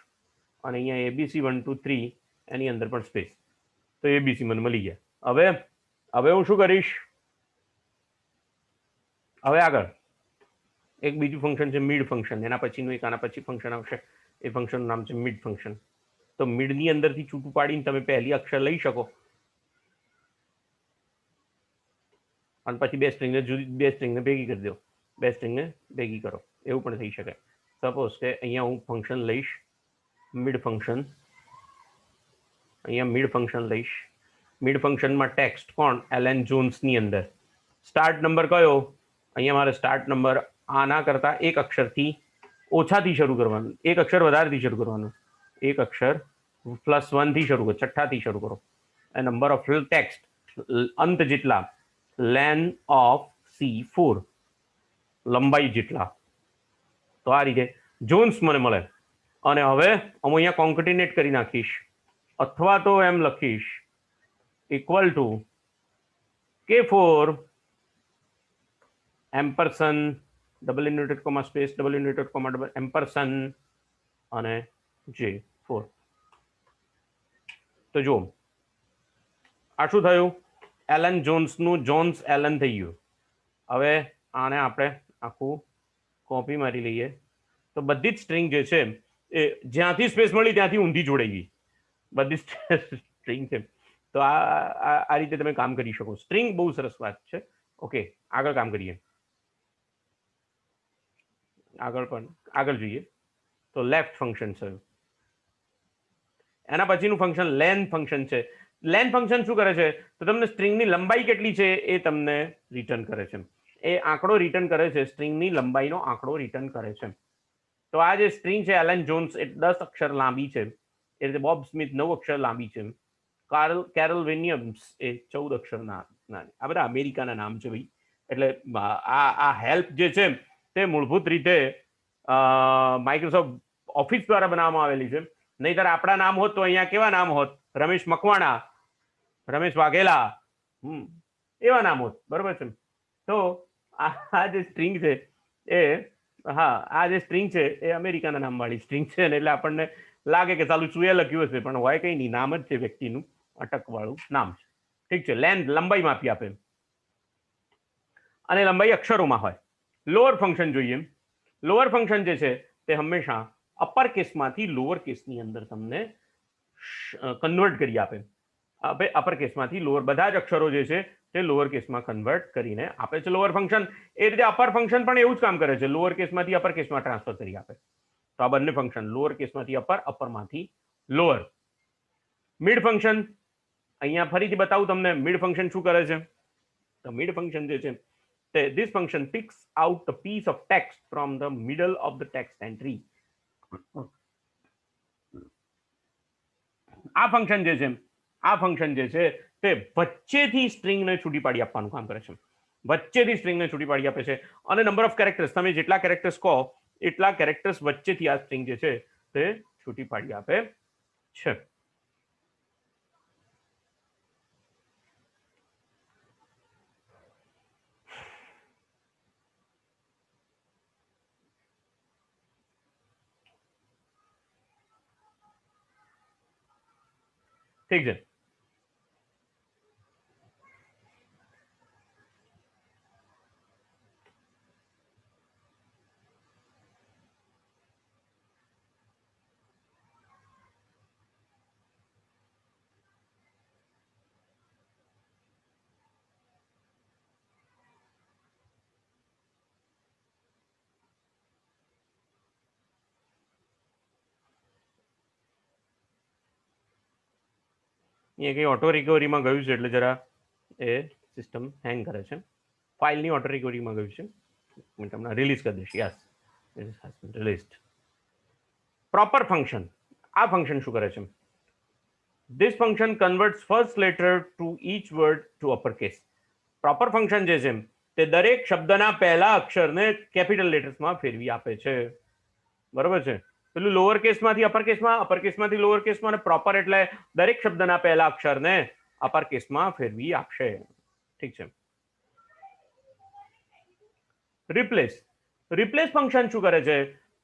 અને અહીંયા ABC 1 2 3 એની અંદર પણ સ્પેસ. તો ABC મને મળી ગયા. હવે હું શું કરીશ? હવે આગળ એક બીજું ફંક્શન છે મિડ ફંક્શન. એના પછીનું એક આના પછી ફંક્શન આવશે. એ ફંક્શનનું નામ છે મિડ ફંક્શન. તો મિડની અંદરથી છૂટું પાડીને તમે પહેલી અક્ષર લઈ શકો અને પછી બે સ્ટ્રિંગને ભેગી કરી દો. બે સ્ટ્રિંગને ભેગી કરો, એવું પણ થઈ શકે. સપોઝ કે અહીંયા હું ફંક્શન લઈશ મિડ ફંક્શન. અહીંયા મિડ ફંક્શન લઈશ. મિડ ફંક્શનમાં ટેક્સ્ટ કોણ? એલન જોન્સની અંદર. સ્ટાર્ટ નંબર કયો? અહીંયા મારે સ્ટાર્ટ નંબર આના કરતાં એક અક્ષરથી ઓછાથી શરૂ કરવાનું, એક અક્ષર વધારેથી શરૂ કરવાનું. એક અક્ષર +1 થી શરૂ કરો, છઠ્ઠાથી શરૂ કરો. નંબર ઓફ ટેક્સ્ટ અંત જેટલા, લેન ઓફ C4 લંબાઈ જેટલા. તો આ રીતે જોન્સ મને મળે. અને હવે હું અહીંયા કોન્કેટિનેટ કરી નાખીશ, અથવા તો એમ લખીશ equal to K4 ampersand double inverted comma space double inverted comma double ampersand અને J4. તો જો આ શું થયું? એલન જોન્સનું જોન્સ એલન થઈ ગયું. હવે આને આપણે આખું કોપી મારી લઈએ. તો બધી જ સ્ટ્રિંગ જે છે એ જ્યાંથી સ્પેસ મળી ત્યાંથી ઊંધી જોડાઈ ગઈ. બધી સ્ટ્રિંગ છે. તો આ રીતે તમે કામ કરી શકો. સ્ટ્રિંગ બહુ સરસ વાત છે. ઓકે, આગળ કામ કરીએ. આગળ જોઈએ તો લેફ્ટ ફંક્શન છે. એના પછીનું ફંક્શન લેન ફંક્શન છે. લેન ફંક્શન શું કરે છે? તો તમને સ્ટ્રિંગની લંબાઈ કેટલી છે એ તમને રિટર્ન કરે છે. એ આંકડો રિટર્ન કરે છે. સ્ટ્રિંગની લંબાઈનો આંકડો રિટર્ન કરે છે. તો આ જે સ્ટ્રિંગ છે એલન જોન્સ એ 10 અક્ષર લાંબી છે. એ રીતે બોબ સ્મિથ 9 અક્ષર લાંબી છે. કેરલ વિલિયમ્સ એ 14 અક્ષરના. આ બધા અમેરિકાના નામ છે ભાઈ. એટલે આ હેલ્પ જે છે તે મૂળભૂત રીતે માઇક્રોસોફ્ટ ઓફિસ દ્વારા બનાવવામાં આવેલી છે. નહીતર આપણા નામ હોત તો અહીંયા કેવા નામ હોત? રમેશ મકવાણા, રમેશ વાઘેલા, એવા નામ હોત. બરોબર છે. તો આ જે સ્ટ્રિંગ છે આ જે સ્ટ્રિંગ છે એ અમેરિકાના નામવાળી સ્ટ્રિંગ છે ને, એટલે આપણને લાગે કે ચાલુ શું એ લખ્યું હશે, પણ હોય કંઈ નહીં, નામ જ છે વ્યક્તિનું, અટકવાળું નામ છે. ઠીક છે. લેન્થ લંબાઈ માપી આપે અને લંબાઈ અક્ષરોમાં હોય. લોઅર ફંક્શન જોઈએ. લોઅર ફંક્શન જે છે તે હંમેશા અપર કેસમાંથી લોઅર કેસની અંદર તમને કન્વર્ટ કરી આપે. અપર કેસમાંથી લોઅર બધા જ અક્ષરો જે છે તે લોઅર કેસમાં કન્વર્ટ કરીને આપે છે લોઅર ફંક્શન. એ રીતે અપર ફંક્શન પણ એવું જ કામ કરે છે, લોઅર કેસમાંથી અપર કેસમાં ટ્રાન્સફર કરી આપે. તો આ બંને ફંક્શન લોઅર કેસમાંથી અપર, અપરમાંથી લોઅર. મિડ ફંક્શન અહીંયા ફરીથી બતાવું તમને મિડ ફંક્શન શું કરે છે. તો મિડ ફંક્શન જે છે this function picks out a piece of text from the middle of the text entry. આ ફંક્શન જે છે તે વચ્ચેથી સ્ટ્રિંગને છૂટી પાડી આપવાનું કામ કરે છે. વચ્ચેથી સ્ટ્રિંગને છૂટી પાડી આપે છે અને નંબર ઓફ કેરેક્ટર્સ, તમે જેટલા કેરેક્ટર્સ કહો એટલા કેરેક્ટર્સ વચ્ચેથી આ સ્ટ્રિંગ જે છે તે છૂટી પાડી આપે છે. ઠીક છે. અહીંયા કંઈ ઓટો રિકવરીમાં ગયું છે એટલે જરા એ સિસ્ટમ હેંગ કરે છે. ફાઇલની ઓટો રિકવરીમાં ગયું છે. હું તમને રિલીઝ કરી દઈશ. Yes, released. Proper function. આ ફંક્શન શું કરે છે? This function converts first letter to each word to upper case. Proper function જે છે તે દરેક શબ્દના પહેલા અક્ષરને કેપિટલ લેટર્સમાં ફેરવી આપે છે. બરોબર છે? પેલું લોઅર કેસમાંથી અપર કેસમાં, અપર કેસમાંથી લોઅર કેસમાં, અને પ્રોપર એટલે દરેક શબ્દના પહેલા અક્ષરને અપર કેસમાં ફેરવી આપશે. ઠીક છે. રિપ્લેસ. રિપ્લેસ ફંક્શન શું કરે છે?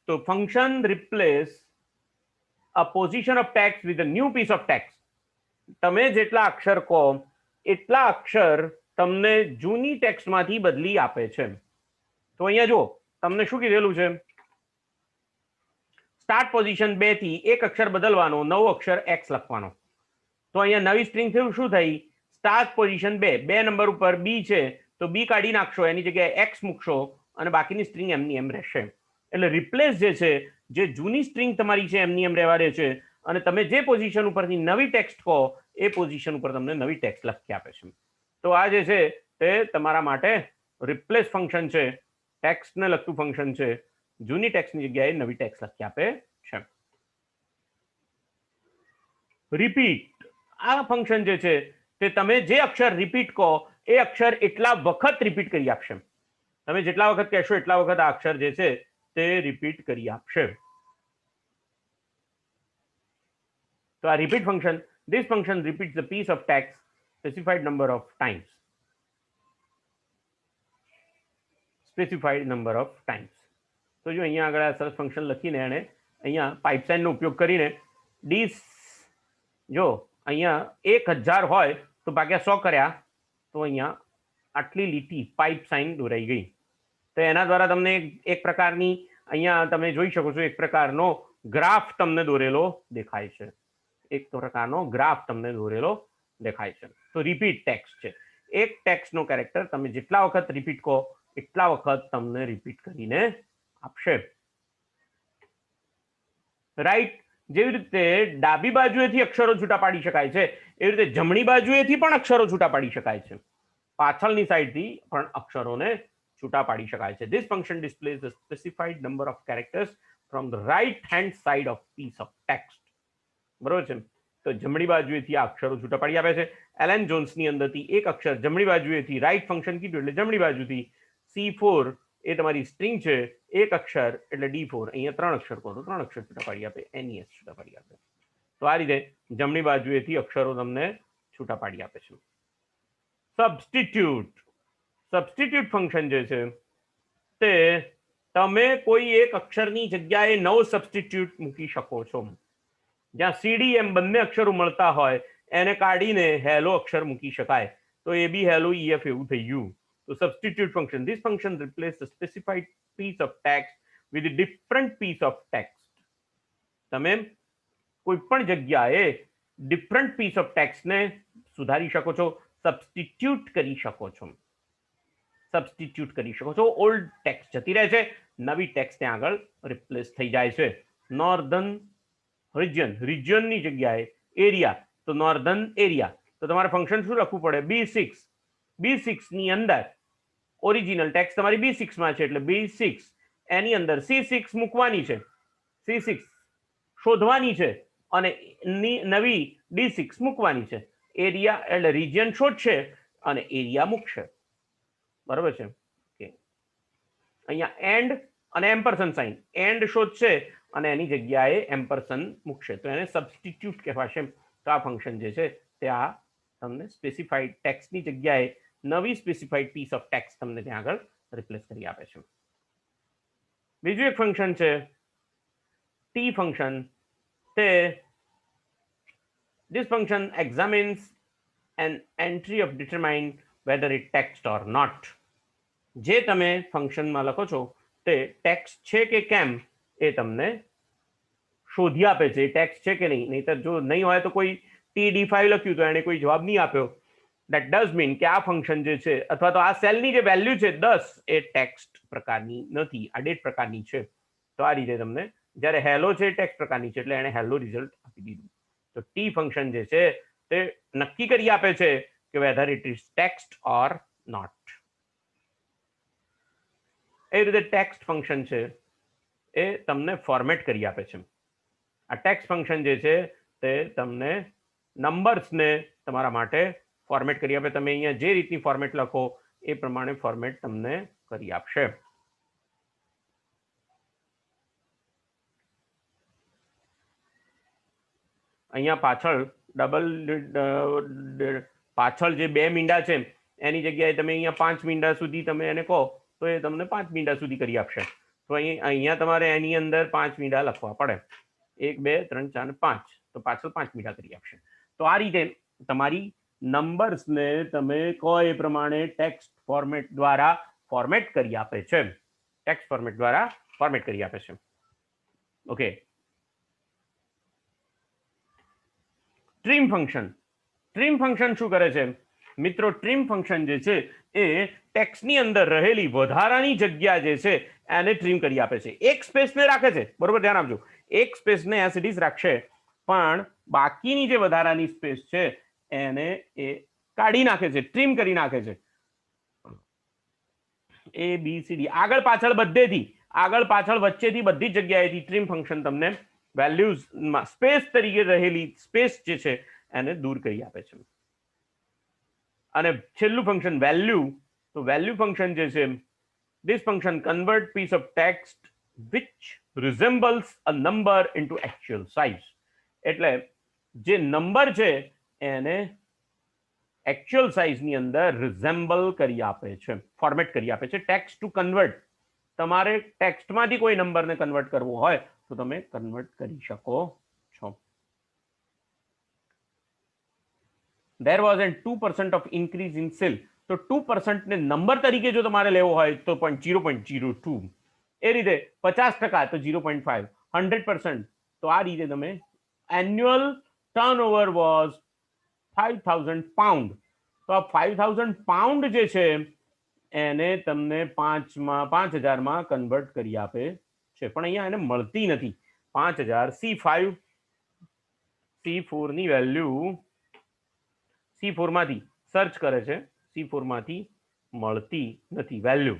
તો function replace a position of text with a new piece of text. તમે જેટલા અક્ષર કહો એટલા અક્ષર તમને જૂની ટેક્સ્ટમાંથી બદલી આપે છે. તો અહીંયા જુઓ, તમને શું કીધેલું છે? સ્ટાર્ટ પોઝિશન 2 થી એક અક્ષર બદલવાનો, નવો અક્ષર એક્સ લખવાનો. તો અહીંયા નવી સ્ટ્રિંગ થયું શું થઈ? સ્ટાર્ટ પોઝિશન 2, 2 નંબર ઉપર બી છે તો બી કાઢી નાખશો, એની જગ્યાએ એક્સ મૂકશો અને બાકીની સ્ટ્રિંગ એમની એમ રહેશે. એટલે રિપ્લેસ જે છે, જે જૂની સ્ટ્રિંગ તમારી છે એમની એમ રહેવા દે છે અને તમે જે પોઝિશન ઉપરથી નવી ટેક્સ્ટ કહો એ પોઝિશન ઉપર તમને નવી ટેક્સ્ટ લખી આપે છે. તો આ જે છે તે તમારા માટે રિપ્લેસ ફંક્શન છે. ટેક્સ્ટને લગતું ફંક્શન છે. જૂની ટેક્સ્ટની જગ્યાએ નવી ટેક્સ્ટ લખી આપે છે. રિપીટ. આ ફંક્શન જે છે તે તમે જે અક્ષર રિપીટ કહો એ અક્ષર એટલા વખત રિપીટ કરી આપશે. તમે જેટલા વખત કહેશો એટલા વખત આ અક્ષર જે છે તે રિપીટ કરી આપશે. તો આ repeat function, this function repeats the piece of text specified number of times. Specified number of times. તો જો અહીંયા આગળ આ સરસ ફંક્શન લખીને એણે અહીંયા પાઇપલાઇનનો ઉપયોગ કરીને ડીસ, જો અહીંયા 1000 હોય તો ભાગ્યા 100 કર્યા તો અહીંયા આટલી લીટી પાઇપ સાઇન દોરાઈ ગઈ. તો એના દ્વારા તમને એક પ્રકારની અહીંયા તમે જોઈ શકો છો, એક પ્રકારનો ગ્રાફ તમને દોરેલો દેખાય છે. એક પ્રકારનો ગ્રાફ તમને દોરેલો દેખાય છે. તો રિપીટ ટેક્સ્ટ છે. એક ટેક્સ્ટનો કેરેક્ટર તમે જેટલા વખત રિપીટ કહો એટલા વખત તમને રિપીટ કરીને આપશે. રાઈટ. જેવી રીતે ડાબી બાજુએથી અક્ષરો છૂટા પાડી શકાય છે એવી રીતે જમણી બાજુએથી પણ અક્ષરો છૂટા પાડી શકાય છે. પાછળની સાઈડથી પણ અક્ષરોને છૂટા પાડી શકાય છે. This function displays the specified number of characters from the right hand side of piece of text. બરોબર છે? તો જમણી બાજુએથી આ અક્ષરો છૂટા પાડી આપે છે. એલન જોન્સની અંદરથી એક અક્ષર જમણી બાજુએથી, રાઈટ ફંક્શન કીધું એટલે જમણી બાજુથી C4 એ તમારી સ્ટ્રિંગ છે, એક અક્ષર એટલે D4, અહીંયા 3 અક્ષર કહો તો 3 અક્ષર છૂટા પાડી આપે, NES છૂટા પાડી આપે. તો આ રીતે જમણી બાજુએથી અક્ષરો તમને છૂટા પાડી આપે છે. સબસ્ટિટ્યુટ. સબસ્ટિટ્યુટ ફંક્શન જે છે તે તમે કોઈ એક અક્ષરની જગ્યાએ નવો સબસ્ટિટ્યુટ મૂકી શકો છો. જ્યાં CD એમ બંને અક્ષરો મળતા હોય એને કાઢીને હેલો અક્ષર મૂકી શકાય. તો એ બી હેલો EF એવું થઈ ગયું. તો substitute function, this function replace the specified piece of text with different piece of text. તમે કોઈ પણ જગ્યાએ ડિફરન્ટ પીસ ઓફ ટેક્સ્ટને સુધારી શકો છો, સબસ્ટિટ્યુટ કરી શકો છો. સબસ્ટિટ્યુટ કરી શકો છો. ઓલ્ડ ટેક્સ્ટ જતી રહે છે, નવી ટેક્સ્ટ ત્યાં આગળ રિપ્લેસ થઈ જાય છે. નોર્ધન રિજિયન, રિજિયનની જગ્યાએ એરિયા, તો નોર્ધન એરિયા. તો તમારે ફંક્શન શું લખવું પડે? B6. B6 ની અંદર ઓરિજિનલ ટેક્સ્ટ તમારી B6 માં છે એટલે B6, એની અંદર C6 મૂકવાની છે, C6 શોધવાની છે અને નવી D6 મૂકવાની છે. એરિયા એટલે રિજિયન શોધશે અને એરિયા મૂકશે, બરોબર છે. કે અહીંયા એન્ડ અને એમ્પરસન સાઇન, એન્ડ શોધશે અને એની જગ્યાએ એમ્પરસન મૂકશે, તો એને સબસ્ટિટ્યુટ કહેવાશે. તો આ ફંક્શન જે છે તે આ તમને સ્પેસિફાઈડ ટેક્સ્ટની જગ્યાએ નવી સ્પેસિફાઈડ પીસ ઓફ ટેક્સ્ટ તમને ત્યાં આગળ રિપ્લેસ કરી આપે છે. બીજું એક ફંક્શન છે ટી ફંક્શન. તે this function examines an entry of determine whether it text or not. જે તમે ફંક્શનમાં લખો છો તે ટેક્સ્ટ છે કે કેમ એ તમને શોધી આપે છે, ટેક્સ્ટ છે કે નહીં. નહીતર જો નહીં હોય તો કોઈ TD5 લખ્યું તો એને કોઈ જવાબ નહીં આપ્યો, દેટ ડઝ મીન કે આ ફંક્શન જે છે અથવા તો આ સેલની જે વેલ્યુ છે 10 એ ટેક્સ્ટ પ્રકારની નથી, આ ડેટ પ્રકારની છે. તો આ રીતે તમને જ્યારે હેલો છે ટેક્સ્ટ પ્રકારની છે એટલે એને હેલો રિઝલ્ટ આપી દીધું. તો ટી ફંક્શન જે છે તે નક્કી કરી આપે છે કે whether it is text or not. એ રીતે ટેક્સ્ટ ફંક્શન છે એ તમને ફોર્મેટ કરી આપે છે. આ ટેક્સ્ટ ફંક્શન જે છે તે તમને નંબર્સને તમારા માટે ફોર્મેટ કરી આપે. તમે અહીંયા જે રીતની ફોર્મેટ લખો એ પ્રમાણે ફોર્મેટ તમને કરી આપશે. અહીંયા પાછળ જે 2 મીંડા છે એની જગ્યાએ તમે અહીંયા 5 મીંડા સુધી તમે એને કહો તો એ તમને 5 મીંડા સુધી કરી આપશે. તો અહીંયા તમારે એની અંદર 5 મીંડા લખવા પડે, 1 2 3 4 5, તો પાછળ 5 મીંડા કરી આપશે. તો આ રીતે તમારી નંબર્સને તમે કહો એ પ્રમાણે ટેક્સ્ટ ફોર્મેટ દ્વારા ફોર્મેટ કરી આપે છે. ટેક્સ્ટ ફોર્મેટ દ્વારા ફોર્મેટ કરી આપે છે. Okay. Trim function. Trim function શું કરે છે મિત્રો? ટ્રીમ ફંક્શન જે છે એ ટેક્સ્ટની અંદર રહેલી વધારાની જગ્યા જે છે એને ટ્રીમ કરી આપે છે. એક સ્પેસને રાખે છે, બરોબર, ધ્યાન આપજો. એક સ્પેસને એઝ ઇટ ઇઝ રાખશે, પણ બાકીની જે વધારાની સ્પેસ છે એને એ કાઢી નાખે છે, ટ્રીમ કરી નાખે છે. ABCD આગળ પાછળ બધેથી, આગળ પાછળ વચ્ચેથી બધી જગ્યાએથી ટ્રીમ ફંક્શન તમને વેલ્યુઝમાં સ્પેસ તરીકે રહેલી સ્પેસ જે છે એને દૂર કરી આપે છે. અને છેલ્લું ફંક્શન વેલ્યુ. તો વેલ્યુ ફંક્શન જે છે, this function convert piece of text which resembles a number into actual size. એટલે જે નંબર છે એને એકચ્યુઅલ સાઇઝની અંદર રિઝેમ્બલ કરી આપે છે, ફોર્મેટ કરી આપે છે. ટેક્સ્ટ ટુ કન્વર્ટ, તમારે ટેક્સ્ટમાંથી કોઈ નંબરને કન્વર્ટ કરવો હોય તો તમે કન્વર્ટ કરી શકો છો. There was a 2% of increase in sale. તો 2% ને નંબર તરીકે જો તમારે લેવો હોય તો 0.02, એ રીતે 50% તો 0.5, 100% તો આ રીતે તમે. Annual turnover was 5,000 pound. તો આ 5,000 પાઉન્ડ જે છે એને તમને 5,000માં કન્વર્ટ કરી આપે છે, પણ અહીંયા એને મળતી નથી. 5,000 C4 ની વેલ્યુ C4 માંથી સર્ચ કરે છે, C4 માંથી મળતી નથી વેલ્યુ.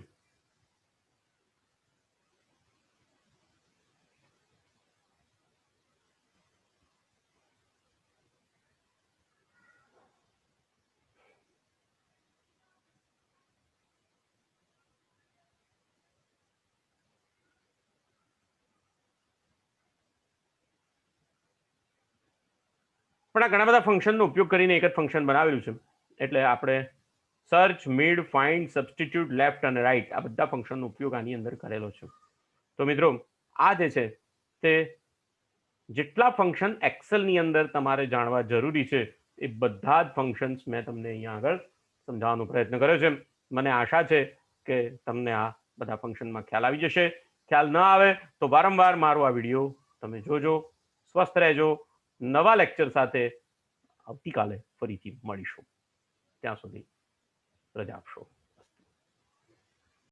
પણ આ ઘણા બધા ફંક્શનનો ઉપયોગ કરીને એક જ ફંક્શન બનાવેલું છે. એટલે આપણે search, mid, find, substitute, left અને રાઈટ આ બધા ફંક્શનનો ઉપયોગ આની અંદર કરેલો છે. તો મિત્રો આ જે છે તે જેટલા ફંક્શન એક્સેલની અંદર તમારે જાણવા જરૂરી છે એ બધા જ ફંક્શન્સ મેં તમને અહીંયા આગળ સમજાવવાનો પ્રયત્ન કર્યો છે. મને આશા છે કે તમને આ બધા ફંક્શનમાં ખ્યાલ આવી જશે. ખ્યાલ ન આવે તો વારંવાર મારો આ વિડીયો તમે જોજો. સ્વસ્થ રહેજો. નવા લેક્ચર સાથે આવતીકાલે ફરીથી મળીશું. ત્યાં સુધી રજા આપશો.